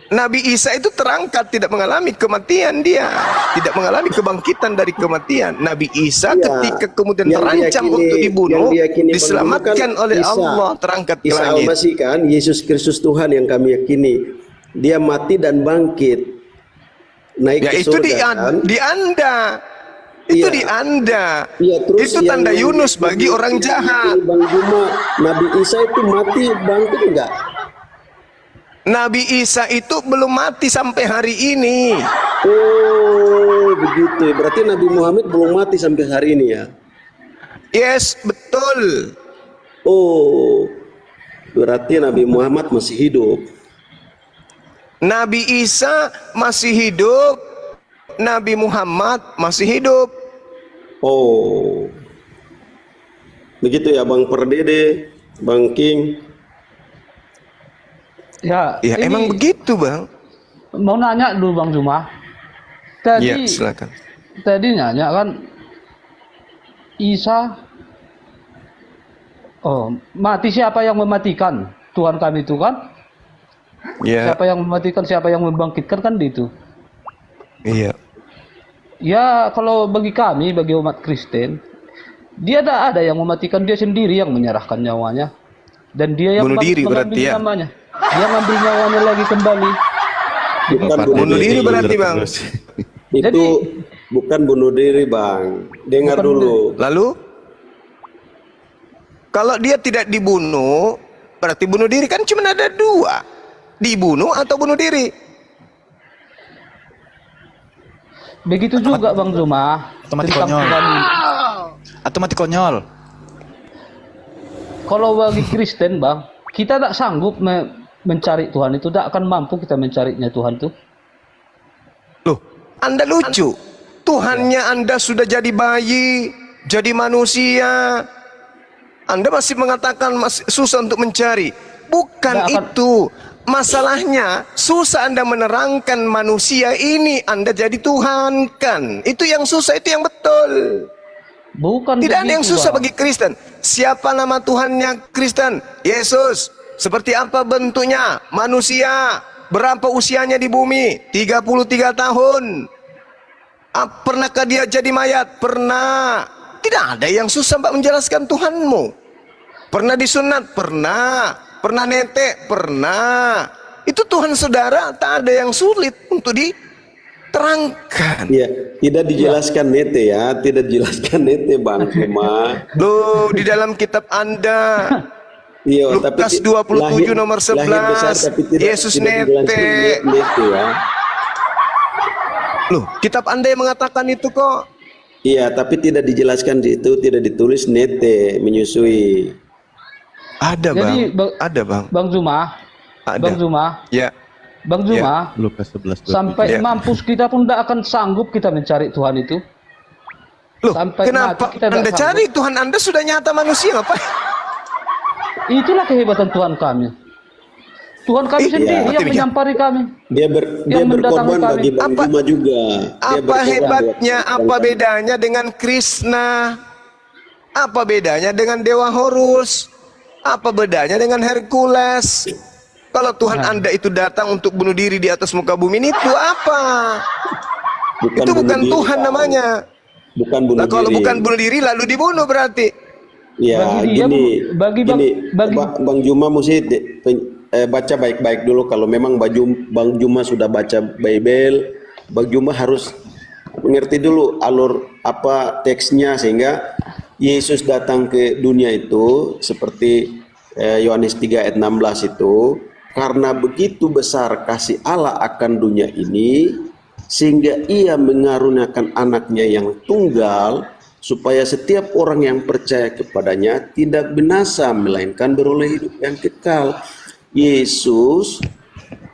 Nabi Isa itu terangkat, tidak mengalami kematian dia. Tidak mengalami kebangkitan dari kematian. Nabi Isa Ya, ketika kemudian yang terancam diyakini- untuk dibunuh, yang diyakini diselamatkan Bang Juma kan oleh Isa. Allah, terangkat ke Isa langit. Al-Masih kan, Yesus Kristus Tuhan yang kami yakini. Dia mati dan bangkit. Naik Ya ke itu surga kan? di Anda. Itu Iya. di Anda. Iya, terus Itu yang tanda Yunus bagi orang jahat. Bang Juma, Nabi Isa itu mati bangkit enggak? Nabi Isa itu belum mati sampai hari ini. Oh, begitu. Berarti Nabi Muhammad belum mati sampai hari ini ya? Yes, betul. Oh, berarti Nabi Muhammad masih hidup. Nabi Isa masih hidup, Nabi Muhammad masih hidup. Oh, begitu ya Bang Perdede, Bang King. Ya, Ya ini emang begitu Bang. mau nanya dulu Bang Juma. Ya Tadi silakan. tadi nanya kan Isa mati, siapa yang mematikan? Tuhan kami itu kan? Ya, Siapa yang mematikan, siapa yang membangkitkan kan itu. iya. Ya kalau bagi kami, bagi umat Kristen, dia ada yang mematikan, dia sendiri yang menyerahkan nyawanya. Dan dia yang Bunuh diri mengambil berarti ya? namanya. Dia ngambil nyawanya lagi kembali. Bukan Bunuh diri berarti Bang. Itu Jadi- bukan bunuh diri Bang. Dengar Bukan dulu. Lalu kalau dia tidak dibunuh, berarti bunuh diri kan cuma ada 2. Dibunuh atau bunuh diri. Begitu juga Bang Zuma Atau mati tentang konyol. Tuhan. Atau mati konyol. Kalau bagi Kristen Bang, kita tak sanggup mencari Tuhan itu, tak akan mampu kita mencarinya Tuhan itu. Loh, Anda lucu. Tuhannya Anda sudah jadi bayi, jadi manusia. Anda masih mengatakan masih susah untuk mencari. Bukan Nggak akan- itu. Masalahnya susah Anda menerangkan manusia ini Anda jadi Tuhan kan. Itu yang susah, itu yang betul. Bukan Tidak ada yang begitu, susah Bang. bagi Kristen. Siapa nama Tuhannya Kristen? Yesus. Seperti apa bentuknya? Manusia. Berapa usianya di bumi? 33 tahun. Pernahkah dia jadi mayat? Pernah. Tidak ada yang susah Mbak menjelaskan Tuhanmu. Pernah disunat? Pernah. Pernah netek? Pernah. Itu Tuhan saudara, tak ada yang sulit untuk diterangkan. Ya, tidak dijelaskan nete ya, tidak dijelaskan nete Bang cuma. Loh, di dalam kitab Anda Iya, Lukas ti- 27 nomor lahir besar, 11, tapi Yesus dijelaskan nete. nete ya. Loh, kitab Anda yang mengatakan itu kok. Iya, tapi tidak dijelaskan di itu, tidak ditulis nete menyusui. Ada Jadi, ada bang. Bang Zuma, Ada. Bang Zuma, Ya. Bang Zuma, Lukas 11:27. sampai Ya. mampus kita pun tidak akan sanggup kita mencari Tuhan itu. Loh, Sampai kenapa mati kita Anda tidak cari Tuhan Anda sudah nyata manusia apa? Itulah kehebatan Tuhan kami. Tuhan kami Iya, sendiri yang demikian. menyampari kami. Dia Yang berkorban mendatangi kami. bagi Bang Apa- Juma juga. Dia Apa berkorban hebatnya, buat apa Bang- bedanya dengan Krishna? Apa bedanya dengan Dewa Horus? Apa bedanya dengan Hercules? Kalau Tuhan Anda itu datang untuk bunuh diri di atas muka bumi ini, itu apa? Itu bunuh bukan diri, Tuhan Bang. namanya. Bukan bunuh Nah, kalau diri. bukan bunuh diri lalu dibunuh berarti. Ya, Bagi dia, gini, bagi Bang- gini, bagi- Bang Juma mesti baca baik-baik dulu. Kalau memang Bang Juma sudah baca Bible, Bang Juma harus mengerti dulu alur apa teksnya, sehingga Yesus datang ke dunia itu seperti Yohanes 3 ayat 16 itu, karena begitu besar kasih Allah akan dunia ini, sehingga ia mengaruniakan anaknya yang tunggal, supaya setiap orang yang percaya kepadanya tidak binasa, melainkan beroleh hidup yang kekal. Yesus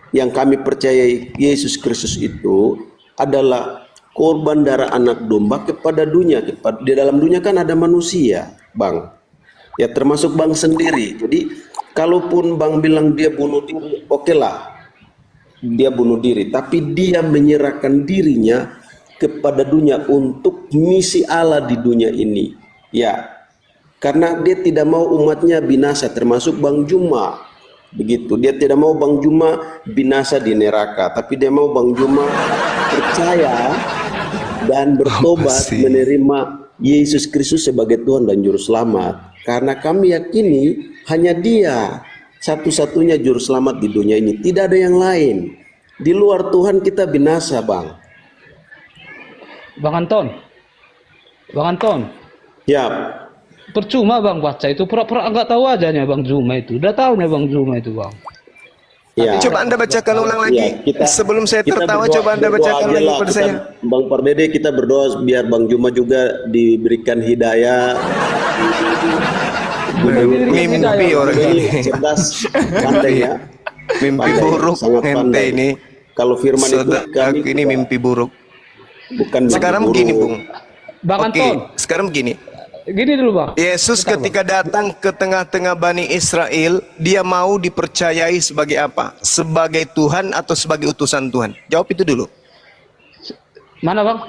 yang kami percayai, Yesus Kristus itu adalah korban darah anak domba kepada dunia. Di dalam dunia kan ada manusia, Bang. Ya termasuk Bang sendiri. Jadi kalaupun Bang bilang dia bunuh diri, oke lah. Dia bunuh diri, tapi dia menyerahkan dirinya kepada dunia untuk misi Allah di dunia ini. Ya, karena dia tidak mau umatnya binasa, termasuk Bang Juma. Begitu, dia tidak mau Bang Juma binasa di neraka, tapi dia mau Bang Juma percaya dan bertobat, Pasti. menerima Yesus Kristus sebagai Tuhan dan Juru Selamat. Karena kami yakini hanya Dia satu-satunya Juru Selamat di dunia ini, tidak ada yang lain. Di luar Tuhan kita binasa, Bang. Bang Anton, Bang Anton, Ya, percuma Bang baca itu, pura-pura nggak tahu ajanya Bang Zuma itu. Udah tahu nih Bang Zuma itu Bang. ya. Coba Anda bacakan ulang lagi. Ya, Sebelum saya kita tertawa, berdoa- coba Anda berdoa bacakan aja lagi lah. kepada Kita- saya. Bang Pardede, kita berdoa biar Bang Juma juga diberikan hidayah. Mimpi orang Ini ini. cerdas, pandai ya. Mimpi Pandai, buruk sangat ente pandai. ini. Kalau firman itu Saudara, kami ini juga mimpi buruk. bukan mimpi Sekarang buruk. begini, Bung. Bang Oke, Anton, sekarang begini. gini dulu Bang. Yesus ketika datang ke tengah-tengah Bani Israel, dia mau dipercayai sebagai apa? Sebagai Tuhan atau sebagai utusan Tuhan? Jawab itu dulu. Mana Bang?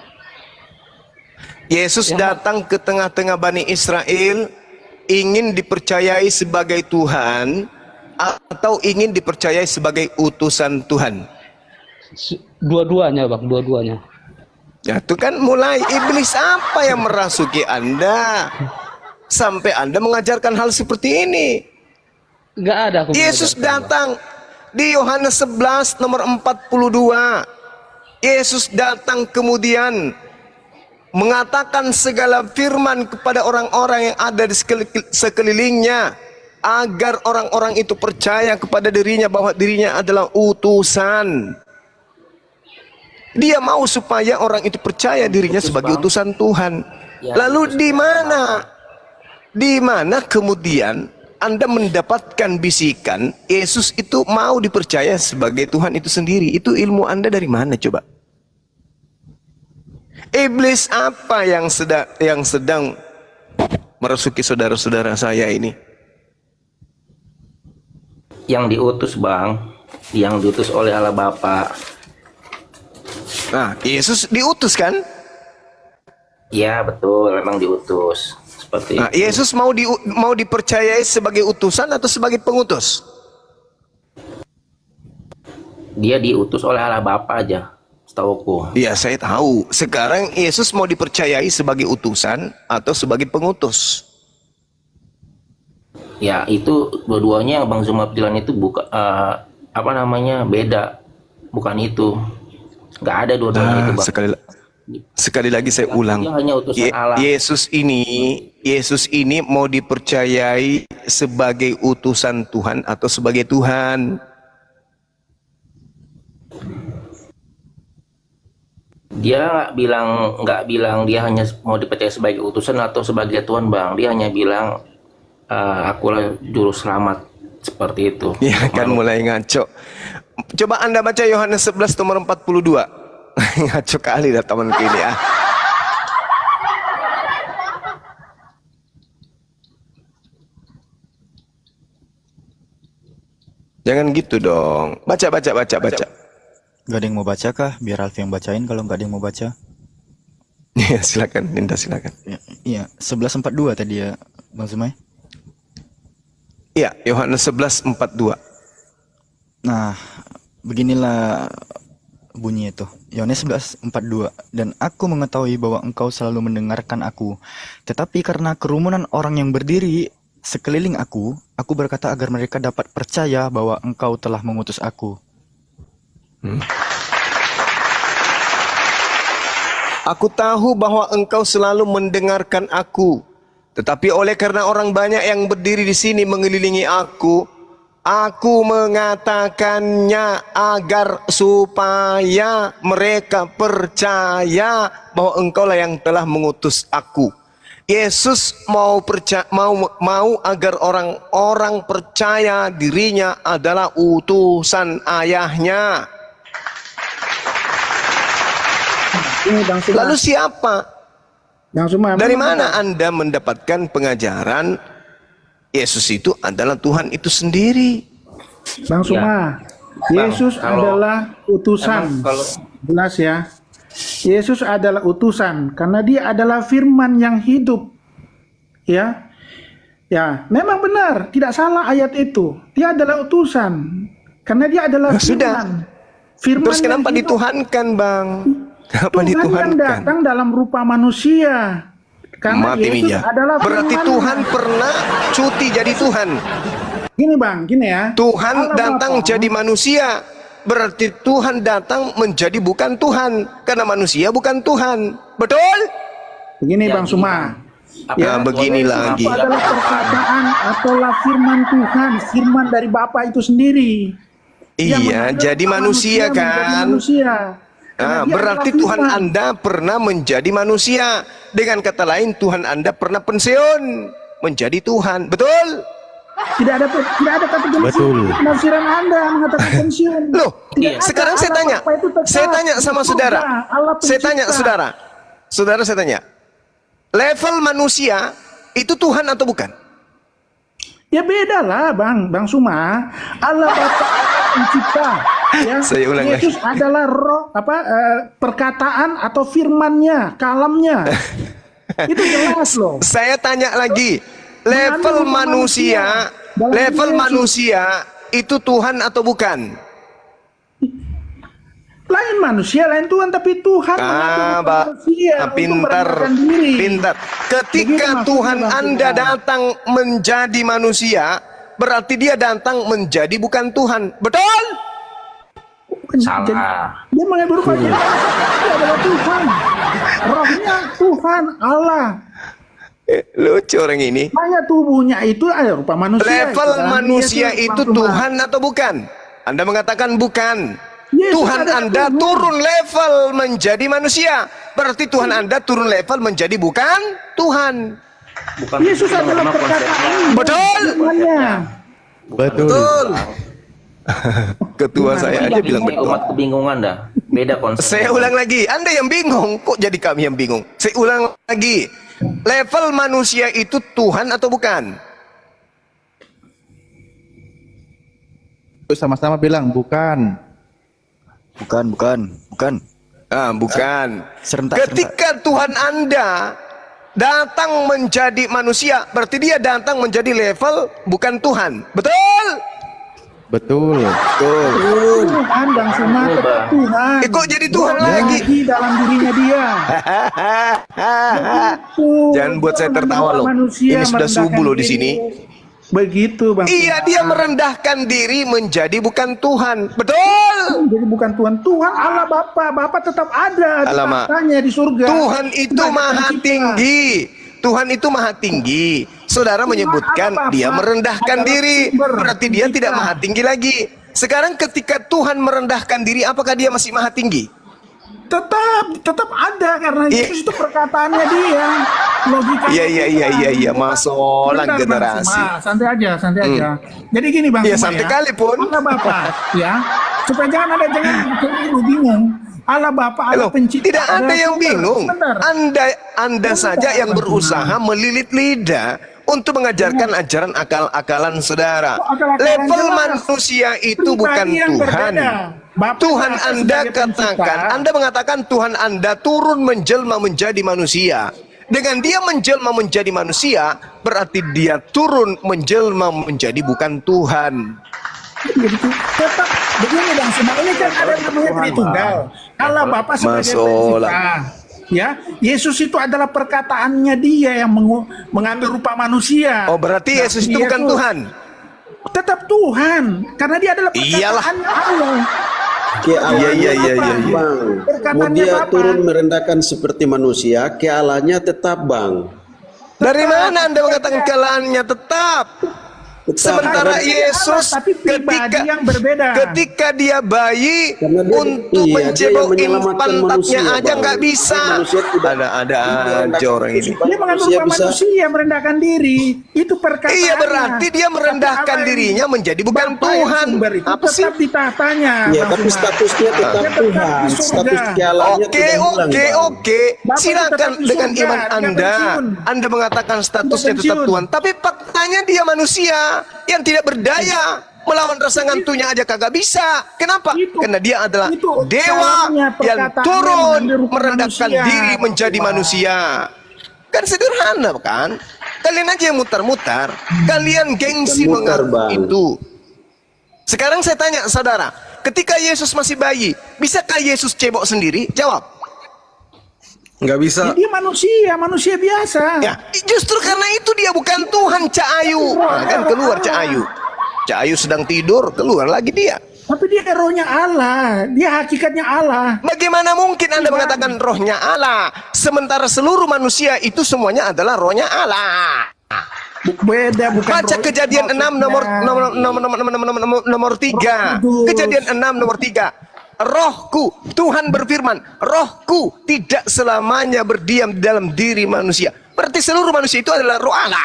Yesus datang ke tengah-tengah Bani Israel, ingin dipercayai sebagai Tuhan atau ingin dipercayai sebagai utusan Tuhan? Dua-duanya Bang, dua-duanya. Ya, itu kan mulai iblis apa yang merasuki Anda sampai Anda mengajarkan hal seperti ini. Nggak ada aku Yesus mengajarkan, Bang. datang di Yohanes 11 nomor 42. Yesus datang kemudian mengatakan segala firman kepada orang-orang yang ada di sekelilingnya, agar orang-orang itu percaya kepada dirinya bahwa dirinya adalah utusan. Dia mau supaya orang itu percaya dirinya sebagai utusan Tuhan. Lalu di mana kemudian Anda mendapatkan bisikan Yesus itu mau dipercaya sebagai Tuhan itu sendiri? Itu ilmu Anda dari mana coba? Iblis apa yang sedang merasuki saudara-saudara saya ini? Yang diutus, Bang, yang diutus oleh Allah Bapa. Nah, Yesus diutus kan? Ya, betul, memang diutus. Seperti Nah, itu. Yesus mau dipercayai sebagai utusan atau sebagai pengutus? Dia diutus oleh Allah Bapa aja, setauku. Iya, saya tahu. Sekarang Yesus mau dipercayai sebagai utusan atau sebagai pengutus? Ya, itu dua-duanya Bang Zuma bilang itu bukan beda. Bukan itu. Nggak ada dua-duanya itu, Bang. Sekali lagi saya ulang. Dia hanya utusan Allah. Yesus ini mau dipercayai sebagai utusan Tuhan atau sebagai Tuhan? Dia nggak bilang dia hanya mau dipercaya sebagai utusan atau sebagai Tuhan, Bang. Dia hanya bilang akulah juru selamat, seperti itu. Ya kan, mulai ngaco. Coba Anda baca Yohanes 11 nomor 42. Ngaco kali dah teman ini ah. Jangan gitu dong. Baca. Gak ada yang mau baca kah? Biar Alfi yang bacain kalau nggak ada yang mau baca. Ya, silakan, Linda, silakan. Iya, 11:42 tadi ya, Bang Zumai. Iya, Yohanes 11:42. Nah, beginilah bunyi itu. Yohanes 11:42. Dan aku mengetahui bahwa engkau selalu mendengarkan aku. Tetapi karena kerumunan orang yang berdiri sekeliling aku berkata agar mereka dapat percaya bahwa engkau telah mengutus aku. Aku tahu bahwa engkau selalu mendengarkan aku. Tetapi oleh karena orang banyak yang berdiri di sini mengelilingi aku mengatakannya agar supaya mereka percaya bahwa engkaulah yang telah mengutus aku. Yesus mau agar orang-orang percaya dirinya adalah utusan ayahnya. Ini Bang Suma. Lalu siapa? Bang Suma, Dari memang mana Anda mendapatkan pengajaran Yesus itu adalah Tuhan itu sendiri? Bang Suma, Yesus adalah utusan. Emang kalau Jelas ya. Yesus adalah utusan karena dia adalah firman yang hidup. Ya. Ya, memang benar, tidak salah ayat itu. Dia adalah utusan karena dia adalah Nah, sudah. Firman Terus kenapa yang hidup. dituhankan, Bang? Kenapa Tuhan yang dituhankan? datang dalam rupa manusia. Karena Mati Yesus Mija. adalah Berarti firman. Tuhan pernah cuti jadi Tuhan. Gini Bang, gini ya. Tuhan Allah datang Bapa, jadi manusia. Berarti Tuhan datang menjadi bukan Tuhan. Karena manusia bukan Tuhan. Betul? Begini Ya, Bang Suma. Ya, begini lagi. Itu adalah perkataan ataulah firman Tuhan, firman dari Bapa itu sendiri. Yang Iya, mengatur jadi manusia menjadi kan. manusia. Karena dia Berarti adalah Tuhan firman. Anda pernah menjadi manusia. Dengan kata lain, Tuhan Anda pernah pensiun menjadi Tuhan. Betul? Tidak ada kata pensiun. Betul. Penafsiran Anda mengatakan pensiun. Loh, Tidak ada. sekarang saya Allah tanya. Bapa itu tetap. Saya tanya sama Surga, saudara. Allah Saya tanya pencipta. saudara. Saudara, saya tanya. Level manusia itu Tuhan atau bukan? Ya beda lah Bang Suma. Allah Bapa pencipta. Ya. Saya ulang Yesus adalah roh perkataan atau firmannya, kalamnya. Itu jelas loh. Saya tanya lagi. Level Mengandung manusia, dalam level Yesus. manusia itu Tuhan atau bukan? Lain manusia, lain Tuhan, tapi Tuhan mengatur manusia untuk pintar, merendahkan diri. pintar. Ketika Begitu maksudnya, Tuhan Bang Anda Suma. datang menjadi manusia, berarti dia datang menjadi bukan Tuhan. Betul? salah. Dia mengambil rupa dia adalah Tuhan. Rohnya Tuhan, Allah. Lucu orang ini. Makanya tubuhnya itu ada rupa manusia. Level kan? manusia Yesus, itu Bang Suma. Tuhan atau bukan? Anda mengatakan bukan. Yesus Tuhan adalah Anda Tuhan. turun level menjadi manusia. Berarti Tuhan Anda turun level menjadi bukan Tuhan. Bukan Yesus itu adalah nama konsepnya. perkataan. Betul. Firman-Nya. Betul. Ketua saya aja Tidak bilang bingung, betul. umat kebingungan dah. Beda konsep. Saya ulang lagi. Anda yang bingung. Kok jadi kami yang bingung? Saya ulang lagi. level manusia itu Tuhan atau bukan? Sama-sama bilang bukan. Bukan. Bukan. Serentak. Ketika Tuhan Anda datang menjadi manusia, berarti dia datang menjadi level bukan Tuhan. Betul? Betul. Tuhan dan semua tetap Tuhan. Kok jadi Tuhan lagi? Lagi dalam dirinya dia. Jangan buat saya tertawa loh. Manusia Ini sudah subuh loh di merendahkan sini. diri. Begitu Bang. Iya, dia merendahkan diri menjadi bukan Tuhan. Betul. Jadi bukan Tuhan. Tuhan Allah Bapa. Bapa tetap ada. Alamak. Tahtanya di surga. Tuhan itu Sebagai maha pencipta. tinggi. Tuhan itu maha tinggi. Saudara menyebutkan Allah Bapa dia merendahkan adalah diri. sumber Berarti dia tidak pencipta. maha tinggi lagi. Sekarang ketika Tuhan merendahkan diri, apakah dia masih maha tinggi? Tetap ada karena Iya. Yesus itu perkataannya dia. Logikanya. Iya, masalah Bentar, Bang generasi. Suma. Santai aja. Jadi gini Bang Iya, Suma, santai kali pun. Allah Bapa ya. Supaya jangan lu bingung. Allah Bapa, Allah Loh, pencipta. tidak ada yang sumber. bingung. Sebentar. Anda saja yang berusaha melilit lidah untuk mengajarkan ajaran akal-akalan saudara. Akal-akalan Level jelas. manusia itu Pribadi bukan yang Tuhan. berbeda. Bapak Tuhan Bapak Anda sebagai pencipta. katakan, Anda mengatakan Tuhan Anda turun menjelma menjadi manusia. Dengan dia menjelma menjadi manusia, berarti dia turun menjelma menjadi bukan Tuhan. Begitu. Tetap begini Bang Suma. Ini kan ada namanya Tritunggal. Allah Bapa sebagai Masalah. pencipta. Ya, Yesus itu adalah perkataannya dia yang mengambil rupa manusia. Oh, berarti Yesus itu dia bukan tuh Tuhan. Tetap Tuhan, karena dia adalah Iyalah. perkataannya Allah. Kealahnya Iya. Bang. Mau Perkataannya dia Bapa. turun merendahkan seperti manusia, kealahnya tetap Bang. Dari mana Anda mengatakan kelahannya tetap? Sementara Ada Yesus tapi pribadi yang berbeda. ketika dia bayi Karena dia- untuk iya, dia yang mencebokin menyelamatkan pantatnya manusia, aja Bang. nggak bisa. Manusia tidak- Ada aja orang ini. Dia mengambil Manusia rupa bisa- manusia, merendahkan diri. Itu perkataannya. Iya, berarti dia merendahkan Tapi apa yang dirinya menjadi bukan Bapa yang Tuhan. sumber itu Apa sih? tetap di tahtanya. Ya, Bang tapi Suma. statusnya tetap Dia tetap Tuhan. di surga. Status kealahnya Oke, tidak hilang, Bang. oke. Bapak Silakan tetap di dengan surga, iman tidak Anda. pensiun. Anda mengatakan statusnya Tidak tetap pensiun. Tuhan, tapi faktanya dia manusia yang tidak berdaya. Melawan rasa ngantunya aja kagak bisa. Kenapa? Itu- Karena dia adalah itu dewa caranya yang perkataannya turun mengambil rupa merendahkan manusia. diri menjadi manusia. Kan sederhana kan? Kalian aja yang mutar-mutar. Kalian gengsi Mutar, mengaku Bang. itu. Sekarang saya tanya saudara, ketika Yesus masih bayi, bisakah Yesus cebok sendiri? Jawab. Nggak bisa. Ya, dia manusia biasa. Ya, justru karena itu dia bukan Tuhan, Cak Ayu. Nah, kan keluar Cak Ayu. Cak Ayu sedang tidur, keluar lagi dia. Tapi dia rohnya Allah, dia hakikatnya Allah. Bagaimana mungkin Anda mengatakan rohnya Allah, sementara seluruh manusia itu semuanya adalah rohnya Allah? Beda, bukan Baca roh- Kejadian 6 nomor 3. Roh Kudus. Kejadian 6 nomor 3. Rohku, Tuhan berfirman, rohku tidak selamanya berdiam di dalam diri manusia. Berarti seluruh manusia itu adalah roh Allah.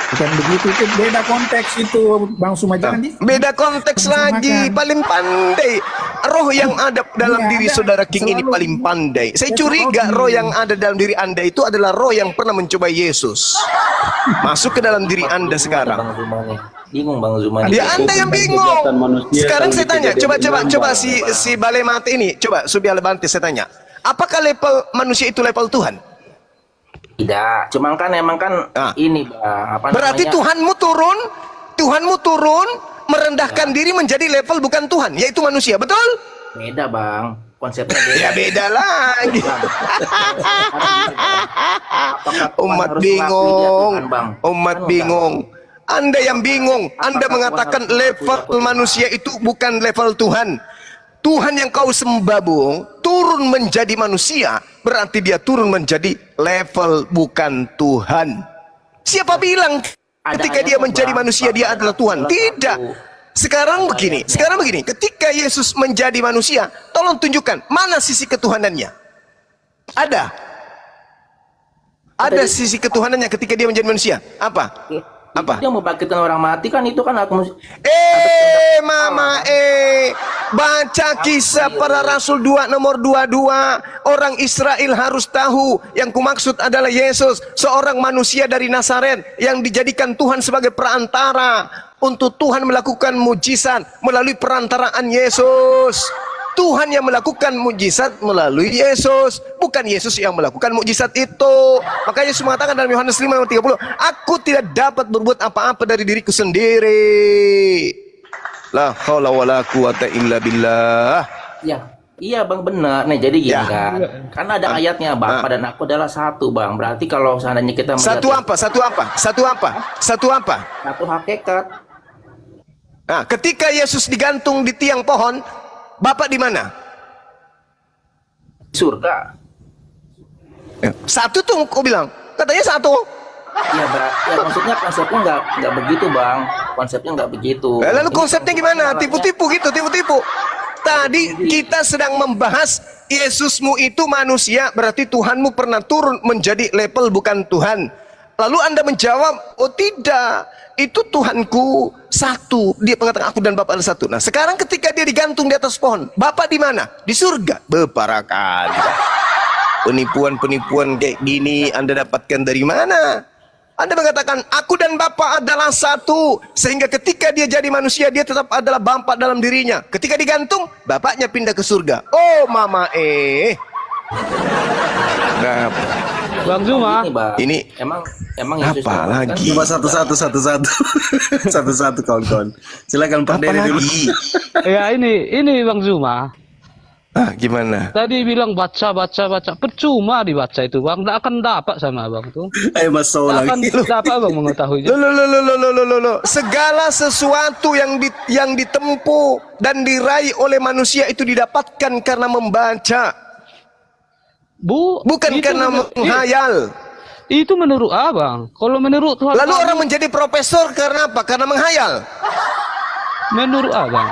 Bukan begitu, itu beda konteks itu Bang Suma. Jangan di Beda konteks lagi, paling pandai. Roh yang ada dalam Iya, diri ada. saudara King ini Selalu. paling pandai. Saya Ya, curiga selalu. roh yang ada dalam diri Anda itu adalah roh yang pernah mencoba Yesus. Masuk ke dalam diri Anda sekarang. Bang Zuma nih. Bingung Bang Zuma nih. Ya Anda yang bingung. Kejahatan manusia Sekarang yang saya tanya, dikejadian coba menambah. si Bale Mati ini, coba Subi Alebante saya tanya. Apakah level manusia itu level Tuhan? Tidak. Cuman kan emang kan Ah. ini Bang, apa Berarti namanya? Tuhanmu turun merendahkan diri menjadi level bukan Tuhan, yaitu manusia, betul? Beda Bang. Konsepnya beda. Ya beda lagi. Apakah Tuhan Umat harus bingung, mengakui dia Tuhan, Bang? umat Kan bingung. Anda yang bingung, Anda Apakah mengatakan Tuhan harus level mengakui manusia itu bukan level Tuhan. Tuhan yang kau sembah, Bung, turun menjadi manusia, berarti dia turun menjadi level bukan Tuhan. Siapa bilang Ada ketika ayat dia kok, menjadi Bang. manusia dia adalah Tuhan? Bang, Tidak. Sekarang begini, ketika Yesus menjadi manusia, tolong tunjukkan mana sisi ketuhanannya. Ada. Ada sisi ketuhanannya ketika dia menjadi manusia. Apa? Apa? Dia mau bangkitkan orang mati kan itu kan aku Mama, Baca Kisah Para Rasul 2 nomor 22. Orang Israel harus tahu yang kumaksud adalah Yesus, seorang manusia dari Nazaret yang dijadikan Tuhan sebagai perantara untuk Tuhan melakukan mujizat melalui perantaraan Yesus. Tuhan yang melakukan mujizat melalui Yesus, bukan Yesus yang melakukan mujizat itu. Makanya Yesus mengatakan dalam Yohanes 5 ayat 30, aku tidak dapat berbuat apa-apa dari diriku sendiri. La haula wala quwata illa billah. Ya, iya bang, benar. Nih jadi gini Ya. kan, karena ada ayatnya Bapak dan aku adalah satu bang. Berarti kalau seandainya kita melihat Satu apa? Satu apa? Satu apa? Satu apa? satu hakikat, Nah, ketika Yesus digantung di tiang pohon, Bapak di mana? surga. Satu tuh kau bilang. Katanya satu. Ya berarti ya, maksudnya konsepnya nggak begitu bang. Konsepnya nggak begitu. Lalu Ini konsepnya gimana? caranya- Tipu-tipu gitu, tipu-tipu. Tadi kita sedang membahas Yesusmu itu manusia, berarti Tuhanmu pernah turun menjadi level bukan Tuhan. Lalu Anda menjawab, oh tidak, itu Tuhanku satu. Dia mengatakan aku dan Bapak adalah satu. Nah sekarang ketika dia digantung di atas pohon, Bapak di mana? Di surga. Beberapa kali. Penipuan-penipuan kayak gini Anda dapatkan dari mana? Anda mengatakan aku dan Bapa adalah satu, sehingga ketika dia jadi manusia dia tetap adalah Bapa dalam dirinya. Ketika digantung, Bapaknya pindah ke surga. Oh mama Nah, Bang Zuma, Ini bang. Ini emang Yesus apa kan- lagi? Coba satu-satu. Satu-satu kawan-kawan. Silakan Pak apa Dede dulu. lagi? ya ini Bang Zuma. Gimana? Tadi bilang baca. Percuma dibaca itu bang, tidak akan dapat sama abang tuh. Ayo Mas Saul Tidak akan lagi. dapat abang mengetahui. Loh. Segala sesuatu yang ditempuh dan diraih oleh manusia itu didapatkan karena membaca, bukan itu karena menghayal. Itu menurut abang. Kalau menurut Tuhan, Lalu orang menjadi profesor karena apa? Karena menghayal. menurut abang.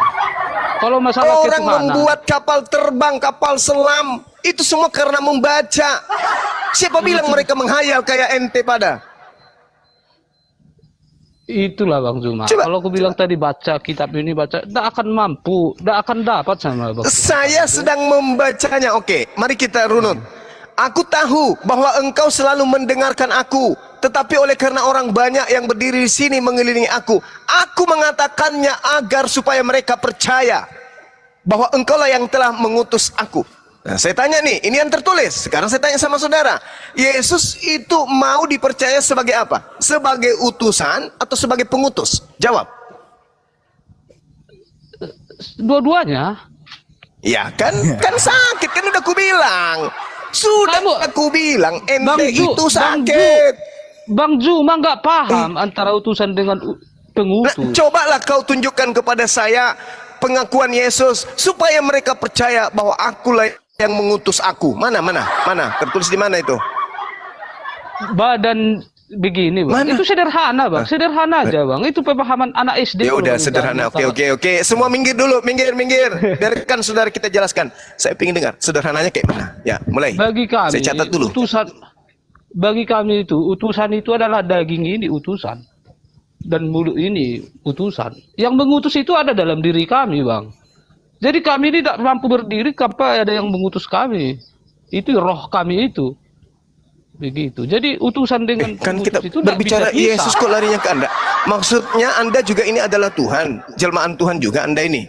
Kalau masalah Orang ketuhanan, membuat kapal terbang, kapal selam, itu semua karena membaca. Siapa bilang mereka menghayal kayak ente pada? itulah Bang Zuma. Coba. Kalau aku bilang tadi baca kitab ini tidak akan mampu, tidak akan dapat sama Bang. Saya sedang membacanya. Oke, mari kita runut. Aku tahu bahwa engkau selalu mendengarkan aku, tetapi oleh karena orang banyak yang berdiri di sini mengelilingi aku mengatakannya agar supaya mereka percaya bahwa engkaulah yang telah mengutus aku. Nah, saya tanya nih, ini yang tertulis. Sekarang saya tanya sama saudara, Yesus itu mau dipercaya sebagai apa? Sebagai utusan atau sebagai pengutus? Jawab. Dua-duanya. Ya kan sakit kan udah ku bilang. Sudah aku bilang ente itu sakit. Bang Zuma nggak paham antara utusan dengan Nah, pengutus. cobalah kau tunjukkan kepada saya pengakuan Yesus supaya mereka percaya bahwa akulah yang mengutus aku. Mana? Tertulis di mana itu? Badan begini bang. Mana? Itu sederhana bang. Sederhana aja bang. Itu pemahaman anak SD. Ya kalau udah bang, sederhana. jangan masalah. Oke. Semua minggir dulu, minggir. Biarkan saudara kita jelaskan. Saya ingin dengar sederhananya kayak mana. Ya, mulai. Bagi kami, Saya catat dulu. Bagi kami itu utusan itu adalah daging ini utusan dan mulut ini utusan. Yang mengutus itu ada dalam diri kami bang. Jadi kami ini tidak mampu berdiri tanpa ada yang mengutus kami. Itu roh kami itu. Begitu. Jadi utusan dengan Kan pengutus kita itu tidak berbicara bisa-bisa. Yesus kok larinya ke Anda. Maksudnya Anda juga ini adalah Tuhan, jelmaan Tuhan juga Anda ini.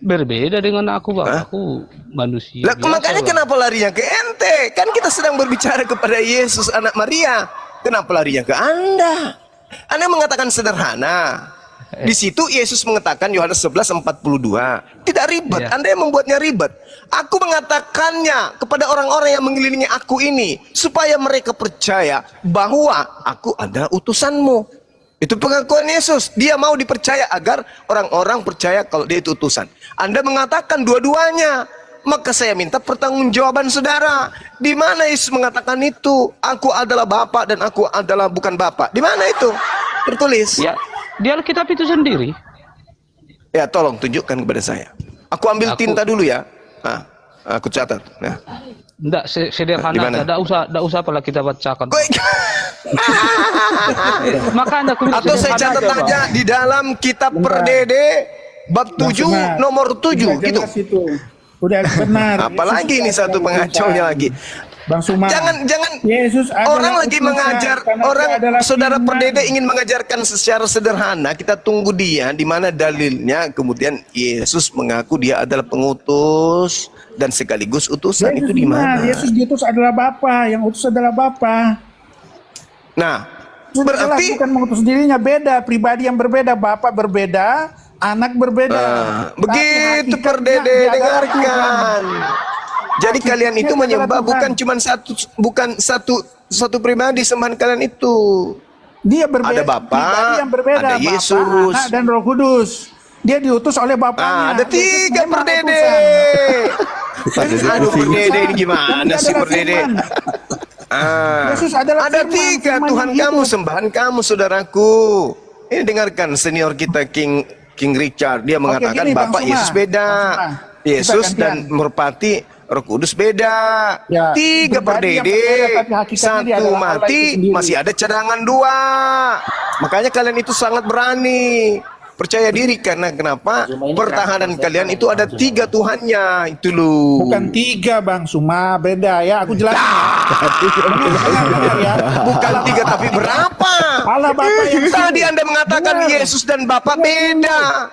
Berbeda dengan aku bang. Hah? Aku manusia. Lah biasa, makanya Bang. kenapa larinya ke ente? Kan kita sedang berbicara kepada Yesus anak Maria. Kenapa larinya ke Anda? Anda mengatakan sederhana. Di situ Yesus mengatakan Yohanes 11:42. Tidak ribet, Iya. Anda yang membuatnya ribet. Aku mengatakannya kepada orang-orang yang mengelilingi aku ini supaya mereka percaya bahwa aku adalah utusanmu. Itu pengakuan Yesus. Dia mau dipercaya agar orang-orang percaya kalau dia itu utusan. Anda mengatakan dua-duanya. Maka saya minta pertanggungjawaban saudara. Di mana Yesus mengatakan itu? Aku adalah Bapa dan aku adalah bukan Bapa. Di mana itu? Tertulis. Ya, di Alkitab itu sendiri. Ya, tolong tunjukkan kepada saya. Aku ambil tinta dulu ya. Nah, aku catat. Nah. Tidak Di sederhana. mana? Tidak usah apalah kita bacakan. Gue- Makanya aku bilang Atau saya sederhana catat aja, Bang. aja di dalam kitab Perdede bab Bang 7 Sumar, nomor 7 udah gitu. jelas itu. Udah benar. Apalagi ini Yesus satu adalah pengacaunya utusan. lagi. Bang Sumar. Jangan Yesus adalah orang lagi utusan, mengajar, karena orang dia adalah saudara firman. Perdede ingin mengajarkan secara sederhana. Kita tunggu dia di mana dalilnya. Kemudian Yesus mengaku dia adalah pengutus dan sekaligus utusan. Yesus Itu di benar. mana? Yesus diutus adalah Bapa, yang utus adalah Bapa. Nah, Sudah jelas berarti bukan mengutus dirinya, beda, pribadi yang berbeda, Bapa berbeda, anak berbeda. Tapi begitu hakikatnya Perdede, dia adalah dengarkan. Jadi kalian itu Hakikatnya menyembah adalah bukan Tuhan. cuma satu pribadi sembahan kalian itu. Dia berbeda, Ada Bapa, pribadi yang berbeda, ada Bapa, Yesus. Anak, dan Roh Kudus. Dia diutus oleh Bapaknya. Ada Yesus 3 memang Perdede. utusan. Yesus Aduh adalah Perdede utusan. ini gimana Dan dia sih adalah Perdede? firman. Yesus Ada adalah firman, 3 firman Tuhan yang kamu, hidup. sembahan kamu, saudaraku. Ini dengarkan senior kita King Richard, dia mengatakan gini, Bang Bapak Suma. Yesus beda, Bang Suma, Yesus kita dan gantian. Merpati Roh Kudus beda. Ya, 3 pribadi yang Perdede, berbeda, tapi hakikatnya dia 1 adalah Allah mati, itu sendiri. masih ada cadangan 2. Makanya kalian itu sangat berani. Percaya diri karena kenapa? Pertahanan kalian itu ada 3 Tuhannya itu loh. Bukan 3 Bang Suma, beda ya. Aku jelasin. Benar ya. Bukan 3 tapi berapa? Allah Bapa yang Tadi Anda mengatakan Benar. Yesus dan Bapa beda.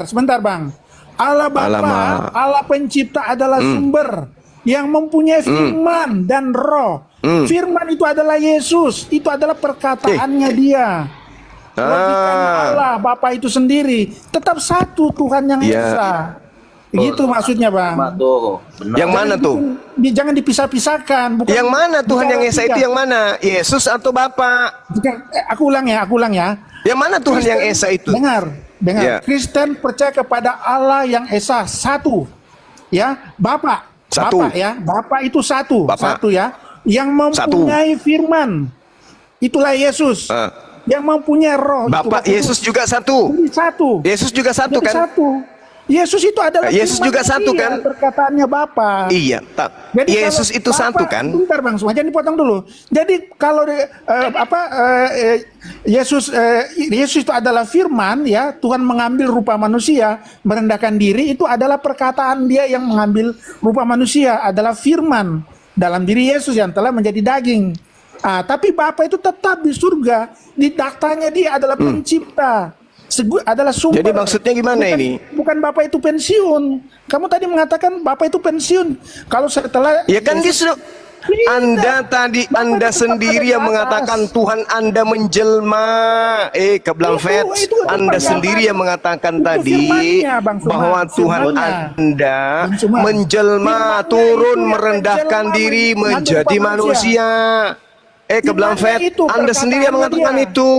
Sebentar Bang. Allah Bapa, Alamak. Allah pencipta adalah sumber yang mempunyai firman dan roh. Firman itu adalah Yesus, itu adalah perkataannya dia. Logikanya Allah Bapa itu sendiri tetap satu Tuhan yang Iya. esa. Gitu maksudnya Bang. Tuh, benar. Yang mana tuh? Jangan dipisah-pisahkan. Bukan Yang mana Tuhan bicara yang Esa tiga. itu yang mana? Yesus atau Bapa? Aku ulang ya. Yang mana Tuhan yang Esa itu? Dengar. Ya. Kristen percaya kepada Allah yang esa satu, ya, Bapa. Satu. Bapa ya, Bapa itu satu, Bapa. satu ya, yang mempunyai firman. Itulah Yesus. Yang mempunyai roh. Bapak itulah Yesus juga satu. Jadi satu. Yesus juga satu Jadi kan? satu. Yesus itu adalah Yesus firman juga satu dia, kan? Perkataannya Bapa. Iya, Jadi Yesus kalau itu satu Bapak- kan? Bentar Bang, semua jangan dipotong dulu. Jadi kalau Yesus itu adalah firman ya, Tuhan mengambil rupa manusia, merendahkan diri, itu adalah perkataan dia yang mengambil rupa manusia, adalah firman dalam diri Yesus yang telah menjadi daging. Tapi Bapa itu tetap di surga, di tahtanya dia adalah pencipta. Adalah sumber. Jadi maksudnya gimana ini? Bukan Bapak itu pensiun. Kamu tadi mengatakan Bapak itu pensiun. Kalau setelah Ya kan Yesus- justru Tidak. Anda itu tetap sendiri ada yang di atas. mengatakan Tuhan Anda menjelma. Keblang Feds, itu Anda pernyataan. sendiri yang mengatakan Itu tadi firmannya, Bang Suma. bahwa Tuhan Firmannya. Anda Bang Suma. menjelma, Firmannya turun itu yang merendahkan menjelma, diri mengambil menjadi rupa manusia. Keblang Firmannya Feds, itu, Anda sendiri yang perkataannya mengatakan dia. itu.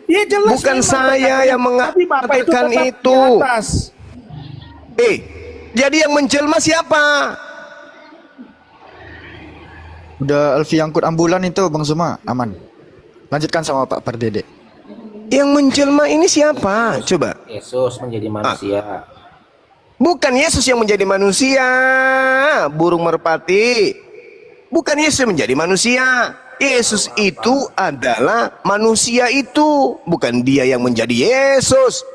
Ya jelas Bukan memang saya perkataannya. yang Tapi Bapak mengatakan tetap itu. di atas. Jadi yang menjelma siapa? Udah Elvi angkut ambulan itu Bang Zuma, aman. Lanjutkan sama Pak Pardede. Yang menjelma ini siapa? Coba. Yesus menjadi manusia. Bukan Yesus yang menjadi manusia, burung merpati. Bukan Yesus yang menjadi manusia. Yesus itu adalah manusia itu, bukan dia yang menjadi Yesus.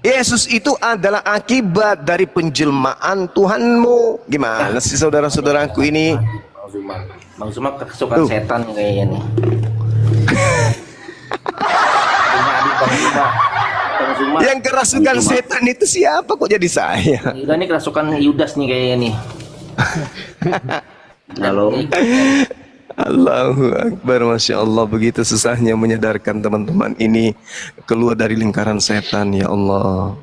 Yesus itu adalah akibat dari penjelmaan Tuhanmu. Gimana sih saudara-saudaraku ini? Bang Zuma kesukaan setan kayaknya nih. Bang Zuma. Yang kerasukan setan itu siapa kok jadi saya? Udah nih kerasukan Yudas nih kayaknya nih. Halo. Allahu Akbar, Masya Allah. Begitu susahnya menyadarkan teman-teman ini keluar dari lingkaran setan. Ya Allah,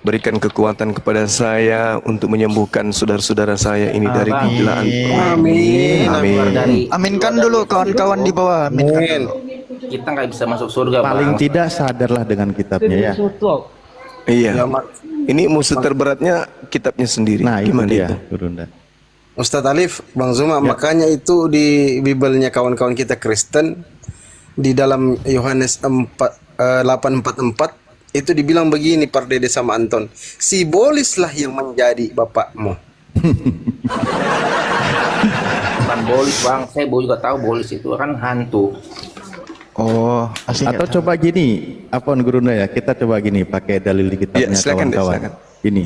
berikan kekuatan kepada saya untuk menyembuhkan saudara-saudara saya ini dari kegilaan. Amin. Amin. Aminkan dulu kawan-kawan di bawah. Aminkan dulu. Kita nggak bisa masuk surga, Paling Bang. tidak sadarlah dengan kitabnya ya. Iya. Ini musuh terberatnya kitabnya sendiri. Nah itu Gimana dia, itu? Gurunda. Ustadz Alif, Bang Zuma, makanya itu di Bibelnya kawan-kawan kita Kristen di dalam Yohanes 8:44 itu dibilang begini, Pardede sama Anton, si Bolislah yang menjadi bapakmu. Bukan bolis, Bang. Saya juga tahu bolis itu kan hantu. Oh, asli nggak Atau tahu. coba gini, Apon Gurunda ya, kita coba gini pakai dalil di kitabnya Ya, silakan deh, kawan-kawan. silakan. Gini,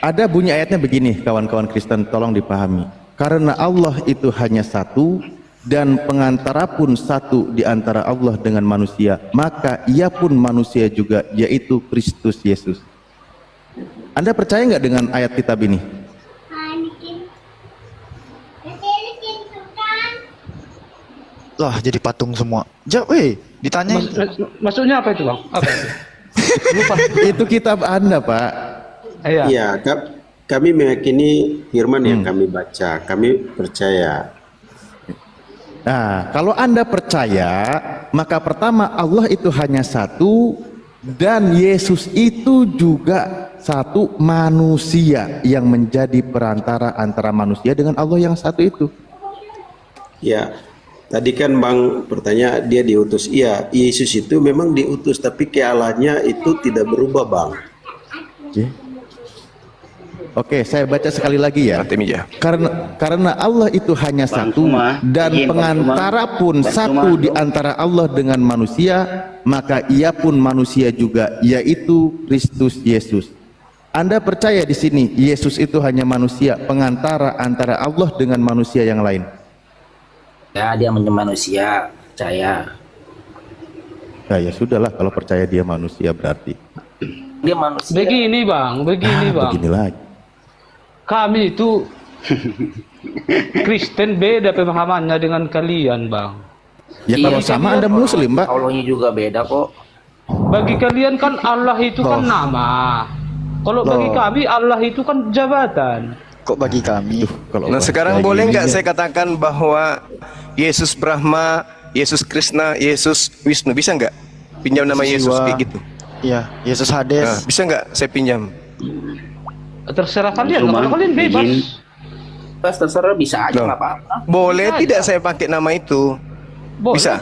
ada bunyi ayatnya begini, kawan-kawan Kristen, tolong dipahami. Karena Allah itu hanya satu dan pengantara pun satu di antara Allah dengan manusia, maka ia pun manusia juga, yaitu Kristus Yesus. Anda percaya nggak dengan ayat kitab ini? Lah jadi patung semua. Ditanya Maksudnya apa itu bang? Apa itu? Lupa. Itu kitab Anda, Pak. Iya. Ya, kami meyakini firman yang kami baca, kami percaya. Nah, kalau Anda percaya, maka pertama Allah itu hanya satu dan Yesus itu juga satu manusia yang menjadi perantara antara manusia dengan Allah yang satu itu. Ya, tadi kan Bang bertanya dia diutus. Iya, Yesus itu memang diutus, tapi kealahannya itu tidak berubah, Bang. Oke, saya baca sekali lagi ya. Nanti ya. Karena Allah itu hanya satu dan pengantara pun satu di antara Allah dengan manusia, maka ia pun manusia juga, yaitu Kristus Yesus. Anda percaya di sini Yesus itu hanya manusia, pengantara antara Allah dengan manusia yang lain? Ya, dia manusia, percaya. Nah, ya sudahlah, kalau percaya dia manusia berarti. Dia manusia. Begini bang, begini bang. Begini lagi. Kami itu Kristen beda pemahamannya dengan kalian bang. Ya kalau Iya, sama Anda Muslim, Pak. Allahnya juga beda kok. Bagi kalian kan Allah itu kan nama. Kalau bagi kami Allah itu kan jabatan. kok bagi kami. Kalau Nah bahasa sekarang kayak boleh gini nggak ya. saya katakan bahwa Yesus Brahma, Yesus Krishna, Yesus Wisnu, bisa nggak pinjam nama Yesus Siwa. kayak gitu? Iya, Yesus Nah, Hades. bisa nggak saya pinjam? Terserah kalian, kalau kalian bebas. Pas terserah bisa aja Loh. nggak apa-apa. Boleh Bisa tidak aja. saya pakai nama itu? Boleh. Bisa?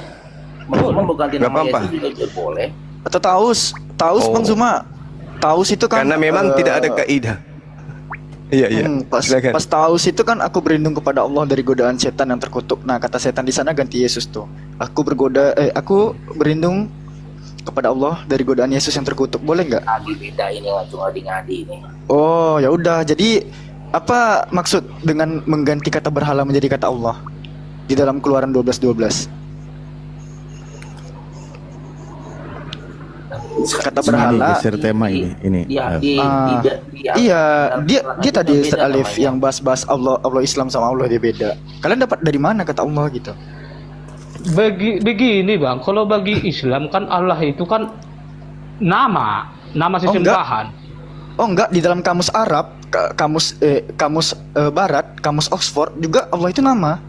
Mau ganti Nggak nama apa-apa. Yesus juga boleh. Atau Taus Oh. Bang Zuma. Taus itu kan Karena memang tidak ada kaidah. Iya iya. Silakan. pas Taus itu kan aku berlindung kepada Allah dari godaan setan yang terkutuk. Nah, kata setan di sana ganti Yesus tuh. Aku berlindung kepada Allah dari godaan Yesus yang terkutuk. Boleh nggak? Ngadi beda ini langsung ngadi-ngadi ini. Oh, ya udah. Jadi apa maksud dengan mengganti kata berhala menjadi kata Allah di dalam Keluaran 12:12? Kata berhala. Geser tema ini. Dia, Dia tadi Ustaz Alif yang bahas-bahas Allah Islam sama Allah dia beda. Kalian dapat dari mana kata Allah gitu? Begini bang, kalau bagi Islam kan Allah itu kan nama sesembahan. Oh enggak, di dalam kamus Arab, kamus Barat, kamus Oxford juga Allah itu nama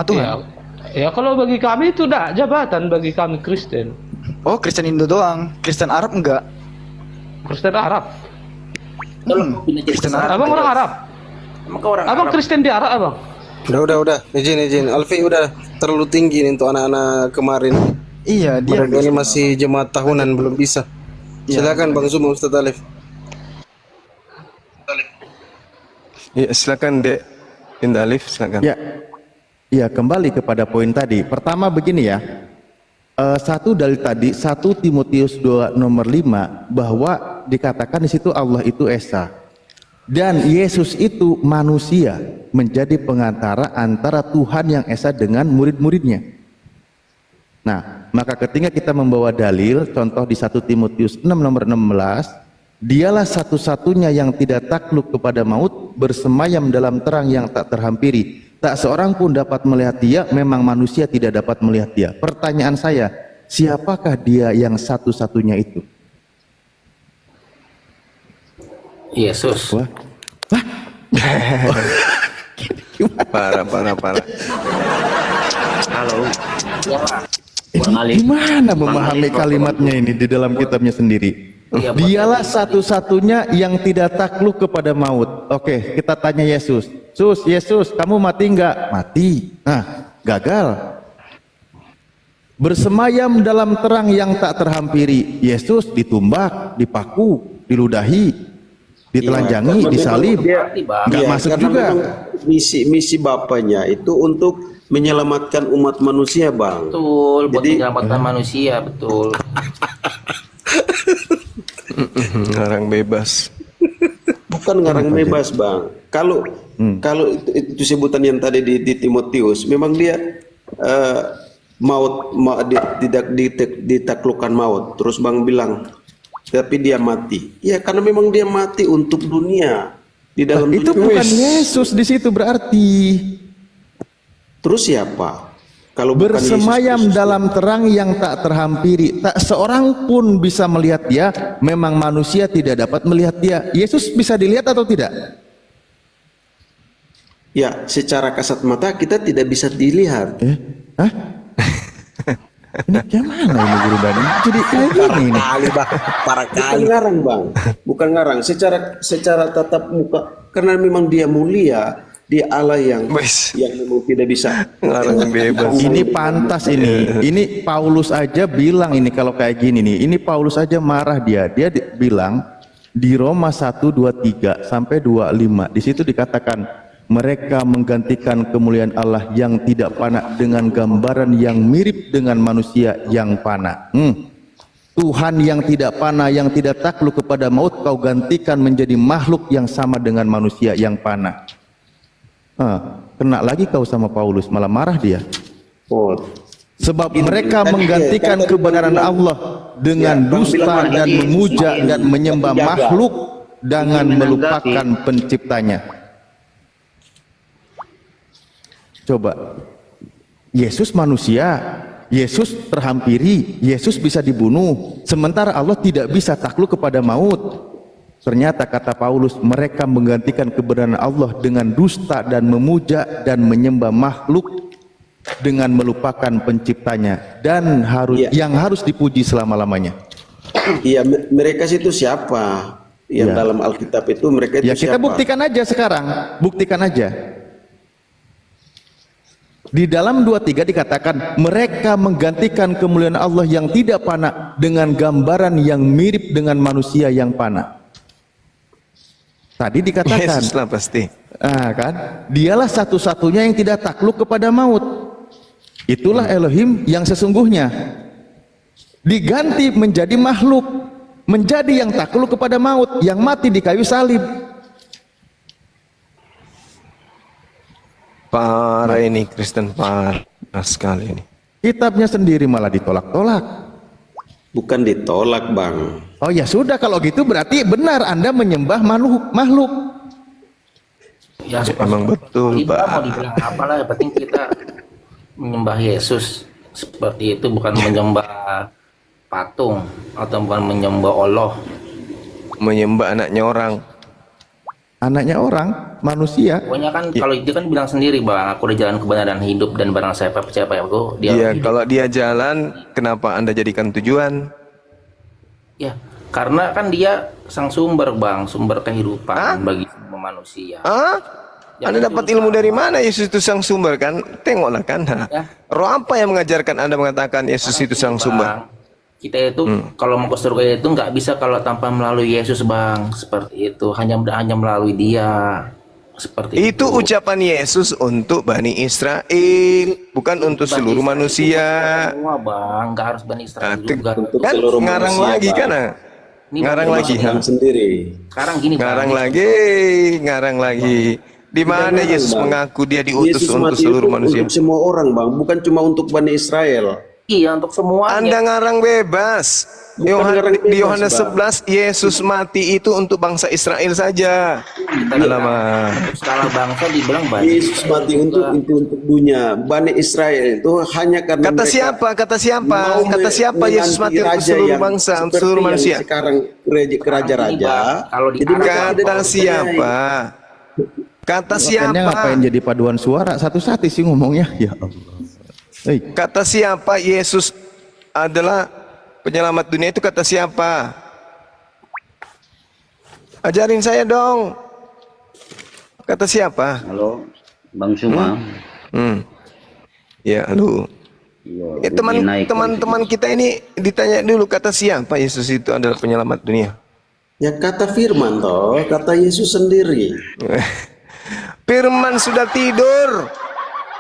Tuhan. Ya kalau bagi kami itu dah jabatan bagi kami Kristen. Oh, Kristen Indo doang, Kristen Arab enggak? Kristen Arab. Kristen Arab. Abang orang Arab. Abang Kristen di Arab abang. Udah. Izin. Alfi udah terlalu tinggi nih untuk anak-anak kemarin. Iya, dia Mereka ini masih jemaat tahunan belum bisa. Silakan Bang Zuma, Ustaz Alif. Ya, silakan Dek Indah Alif, silakan. Ya, kembali kepada poin tadi. Pertama begini ya. Satu dari tadi 1 Timotius 2 nomor 5 bahwa dikatakan di situ Allah itu Esa dan Yesus itu manusia menjadi pengantara antara Tuhan yang Esa dengan murid-muridnya. Nah, maka ketika kita membawa dalil contoh di 1 Timotius 6 nomor 16, dialah satu-satunya yang tidak takluk kepada maut, bersemayam dalam terang yang tak terhampiri. Tak seorang pun dapat melihat dia, memang manusia tidak dapat melihat dia. Pertanyaan saya, siapakah dia yang satu-satunya itu? Yesus. Wah. Parah. Halo. Gimana memahami kalimatnya ini di dalam kitabnya sendiri? Dialah satu-satunya yang tidak takluk kepada maut. Oke, kita tanya Yesus. Yesus, kamu mati enggak? Mati. Nah, gagal. Bersemayam dalam terang yang tak terhampiri. Yesus ditumbak, dipaku, diludahi, ditelanjangi, disalib. Enggak masuk karena juga. memang misi Bapaknya itu untuk menyelamatkan umat manusia, Bang. Betul, buat Jadi- menyelamatkan manusia, betul. Ngarang bebas. Bukan ngarang bebas, Bang. Kalau itu sebutan yang tadi di Timotius, memang dia tidak ditaklukkan maut. Terus Bang bilang, tapi dia mati. Ya karena memang dia mati untuk dunia. Di dalam Itu dunia. bukan Yesus di situ berarti. Terus siapa? Kalau bukan Bersemayam Yesus Kristus? dalam terang yang tak terhampiri, tak seorang pun bisa melihat dia. Memang manusia tidak dapat melihat dia. Yesus bisa dilihat atau tidak? Ya, secara kasat mata kita tidak bisa dilihat. Hah? Ini gimana ini Guru Bani? Jadi kayak gini nih. Kali Bang, parah Bukan kali. ngarang, Bang. Bukan ngarang. Secara tatap muka, karena memang dia mulia, dia Allah yang Wes. memang tidak bisa. Ngarang bebas. Ini pantas ini. Ini Paulus aja bilang ini kalau kayak gini nih. Ini Paulus aja marah dia. Dia bilang di Roma 1:23 sampai 25. Di situ dikatakan mereka menggantikan kemuliaan Allah yang tidak fana dengan gambaran yang mirip dengan manusia yang fana. Tuhan yang tidak fana, yang tidak takluk kepada maut, kau gantikan menjadi makhluk yang sama dengan manusia yang fana. Kena lagi kau sama Paulus, malah marah dia. Oh, Sebab Gini, mereka tadi- menggantikan tadi kebenaran bilang- Allah dengan Ya, Bang dusta bilang dan tadi, memuja semakin dan menyembah menjaga. makhluk dengan Ingin melupakan penciptanya. Coba, Yesus manusia, Yesus terhampiri, Yesus bisa dibunuh, sementara Allah tidak bisa takluk kepada maut. Ternyata kata Paulus, mereka menggantikan kebenaran Allah dengan dusta dan memuja dan menyembah makhluk dengan melupakan penciptanya dan yang harus dipuji selama-lamanya. iya, mereka itu siapa? Yang Ya. dalam Alkitab itu mereka itu Ya kita siapa? buktikan aja sekarang, buktikan aja. Di dalam 23 dikatakan mereka menggantikan kemuliaan Allah yang tidak fana dengan gambaran yang mirip dengan manusia yang fana. Tadi dikatakan, Yesus lah pasti. kan, dialah satu-satunya yang tidak takluk kepada maut. Itulah Elohim yang sesungguhnya. Diganti menjadi makhluk, menjadi yang takluk kepada maut, yang mati di kayu salib. Parah ini Kristen, parah sekali ini. Kitabnya sendiri malah ditolak-tolak. Bukan ditolak, Bang. Oh ya sudah, kalau gitu berarti benar Anda menyembah makhluk. Ya, Emang betul, kita Pak. mau dibilang apalah, yang penting kita menyembah Yesus seperti itu, bukan menyembah patung atau bukan menyembah Allah. Menyembah anaknya orang. Anaknya orang, manusia. Pokoknya kan kalau itu kan bilang sendiri, Bang, aku udah jalan kebenaran hidup dan barang siapa percaya padaku, dia Iya, hidup. kalau dia jalan, kenapa Anda jadikan tujuan? Ya, karena kan dia sang sumber, Bang, sumber kehidupan bagi semua manusia. Anda dapat ilmu dari mana? Yesus itu sang sumber kan? Tengoklah kan. Ya. Roh apa yang mengajarkan Anda mengatakan Yesus itu sang sumber? Kita itu kalau mau ke surga itu nggak bisa kalau tanpa melalui Yesus, Bang. Seperti itu, hanya melalui Dia. Seperti Itu ucapan Yesus untuk Bani Israel, bukan untuk Bani seluruh Israel manusia. semua, Bang, nggak harus Bani Israel Itu juga. Untuk kan seluruh ngarang manusia, lagi Bang. kan? Ini Ngarang Bang, lagi. Tuhan sendiri. Sekarang gini, Ngarang Bang. lagi. Di mana Ngarang, Yesus Bang. mengaku dia diutus Yesus untuk mati seluruh itu manusia? Untuk semua orang, Bang, bukan cuma untuk Bani Israel. Iya, untuk semuanya. Anda ngarang bebas. Bukan ngarang Di bebas, Yohanes Bang. 11 Yesus mati itu untuk bangsa Israel saja. Alamak. Untuk skala bangsa dibilang Bani Yesus Israel mati juga. untuk dunia. Bani Israel itu hanya karena Kata mereka siapa? Kata siapa? mau Kata siapa Yesus menanti mati untuk raja seluruh yang bangsa, untuk seperti seluruh yang manusia? Sekarang raja-raja. Kalau di Jadi mereka Arab, tidak Kata percaya. siapa? Kata Makanya siapa? ngapain jadi paduan suara satu-satu sih ngomongnya? Ya Allah. Hei, Kata siapa Yesus adalah penyelamat dunia itu kata siapa? Ajarin saya dong. Kata siapa? Halo, Bang Suma. Ya, lu. Iya, Teman-teman kita ini ditanya dulu kata siapa Yesus itu adalah penyelamat dunia. Ya kata firman toh, kata Yesus sendiri. Firman sudah tidur.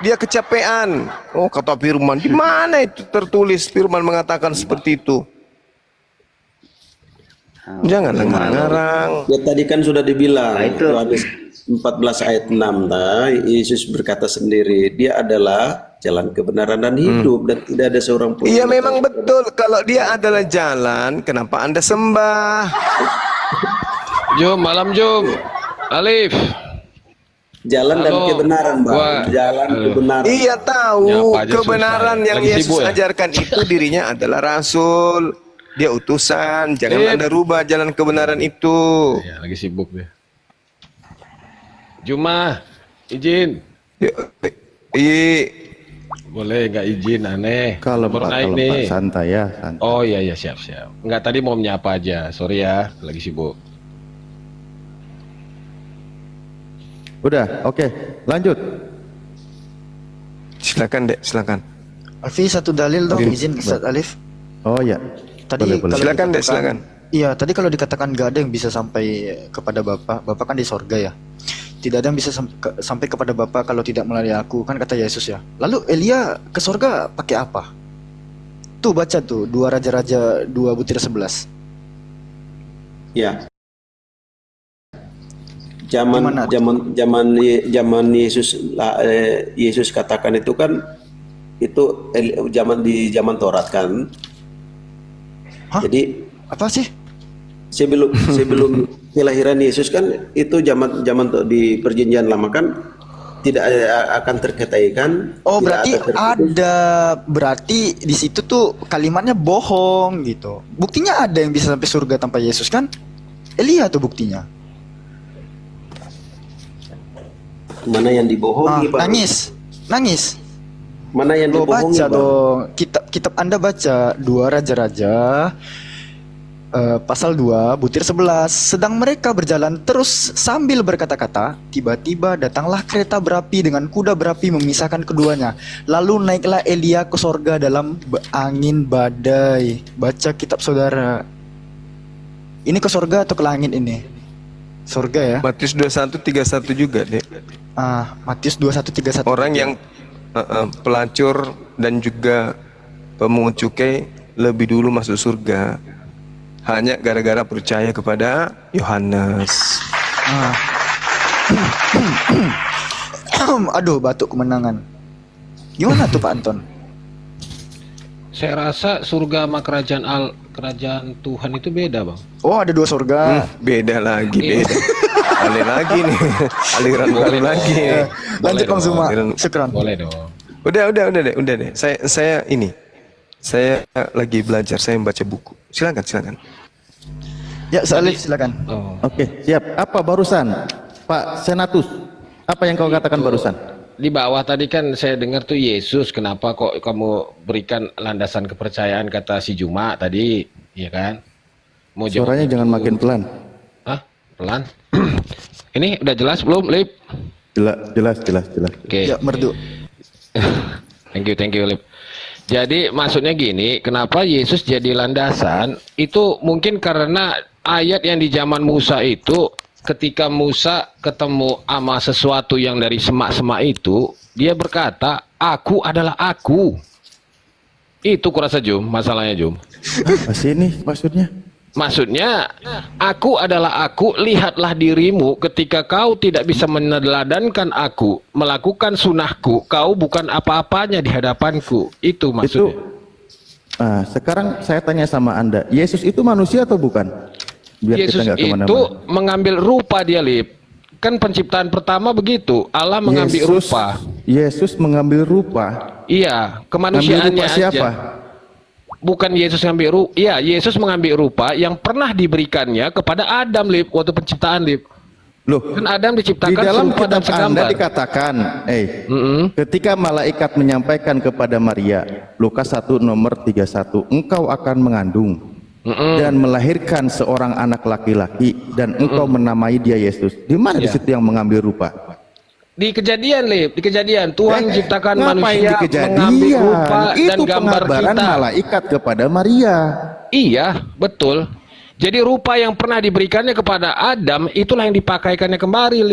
dia kecapean. Oh, kata firman. Di mana itu tertulis firman mengatakan seperti itu? Janganlah ngarang. Ya tadi kan sudah dibilang Nah, itu. Yohanes 14 ayat 6 Yesus berkata sendiri, dia adalah jalan kebenaran dan hidup dan tidak ada seorang pun. Iya memang betul. Kalau dia adalah jalan, kenapa Anda sembah? Jom, malam Jom. Alif. Jalan dan Halo. kebenaran, Bang. Wah. Jalan kebenaran. Iya tahu Nyapa aja kebenaran susah. yang Lagi Yesus sibuk ya? ajarkan itu dirinya adalah rasul. Dia utusan. Jangan Iya. Anda rubah jalan kebenaran itu. Ya, lagi sibuk deh. Juma, izin. Iya. Boleh nggak izin, aneh. Kalau Baru Pak, naik kalau nih. Pak, santai ya, santai. Oh iya iya siap siap. Nggak, tadi mau menyapa aja. Sorry ya, lagi sibuk. Udah, oke, lanjut. Silakan Dek, silakan. Alfi, satu dalil dong, izin Ustaz Alif. Oh ya, Tadi boleh, boleh. kalau Silakan, Dek, dikatakan- silakan. Iya, tadi kalau dikatakan gak ada yang bisa sampai kepada Bapa, Bapa kan di sorga ya. Tidak ada yang bisa sampai kepada Bapa kalau tidak melalui aku, kan kata Yesus ya. Lalu Elia ke sorga pakai apa? Tuh baca tuh, 2 Raja-Raja 2 butir 11. Ya. Zaman Gimana? zaman Yesus katakan itu kan itu di zaman Taurat kan. Hah? Jadi Apa sih? sebelum kelahiran Yesus kan itu zaman di perjanjian lama kan tidak akan terketaikan. Oh, tidak berarti di situ tuh kalimatnya bohong gitu. Buktinya ada yang bisa sampai surga tanpa Yesus kan? Elia tuh buktinya. Mana yang dibohongi, Pak? Nangis. Mana yang Lo dibohongi, baca Bang? dong. Kitab Anda baca 2 Raja-Raja pasal 2 butir 11. Sedang mereka berjalan terus sambil berkata-kata, tiba-tiba datanglah kereta berapi dengan kuda berapi memisahkan keduanya. Lalu naiklah Elia ke sorga dalam angin badai. Baca kitab saudara. Ini ke sorga atau ke langit ini? Sorga ya. Matius 21:31 juga Dek. Matius 21:31. Orang yang pelacur dan juga pemungut cukai lebih dulu masuk surga hanya gara-gara percaya kepada Yohanes. Aduh, batuk kemenangan. Gimana tuh Pak Anton? Saya rasa surga sama kerajaan Tuhan itu beda, Bang. Oh, ada 2 surga. Beda lagi, beda. Alih lagi nih, aliran baru lagi. Lanjut Bang dong. Zuma. Syukran. Boleh dong. Udah deh. Saya lagi belajar, saya membaca buku. Silakan. Ya, Salif silakan. Oh. Oke, siap. Apa barusan, Pak Senatus? Apa yang kau katakan barusan? Di bawah tadi kan saya dengar tuh Yesus, kenapa kok kamu berikan landasan kepercayaan kata si Juma tadi, ya kan? Mau jawab Suaranya jangan itu. makin pelan. Hah? Pelan? Ini udah jelas belum, Lip? Jelas. Oke. Ya, merdu. Thank you, Lip. Jadi maksudnya gini, kenapa Yesus jadi landasan? Itu mungkin karena ayat yang di zaman Musa itu, ketika Musa ketemu sama sesuatu yang dari semak-semak itu, dia berkata, aku adalah aku. Itu kurasa Jum, masalahnya Jum. Apa sih ini maksudnya? Maksudnya, aku adalah aku, lihatlah dirimu ketika kau tidak bisa meneladankan aku, melakukan sunahku, kau bukan apa-apanya di hadapanku. Itu maksudnya. Sekarang saya tanya sama Anda, Yesus itu manusia atau bukan? Biar Yesus kita nggak itu kemana-mana. mengambil rupa dia, Lip. Kan penciptaan pertama begitu, Allah mengambil rupa. Yesus mengambil rupa. Iya, Ngambil kemanusiaannya rupa siapa? aja. Bukan Yesus ngambil rupa, iya Yesus mengambil rupa yang pernah diberikannya kepada Adam, Lip, waktu penciptaan, Lip. Loh, Kan Adam di diciptakan dalam serupa dan kitab Anda segambar. dikatakan, ketika malaikat menyampaikan kepada Maria, Lukas 1 nomor 31, engkau akan mengandung dan melahirkan seorang anak laki-laki dan engkau menamai dia Yesus. Di mana di Ya. situ yang mengambil rupa? Di kejadian, Lip, di kejadian Tuhan menciptakan Ngapain manusia di kejadian? mengambil rupa dan Itu gambar pengabaran kita. malaikat kepada Maria. Iya, betul. Jadi rupa yang pernah diberikannya kepada Adam itulah yang dipakaikannya kembali, Lip.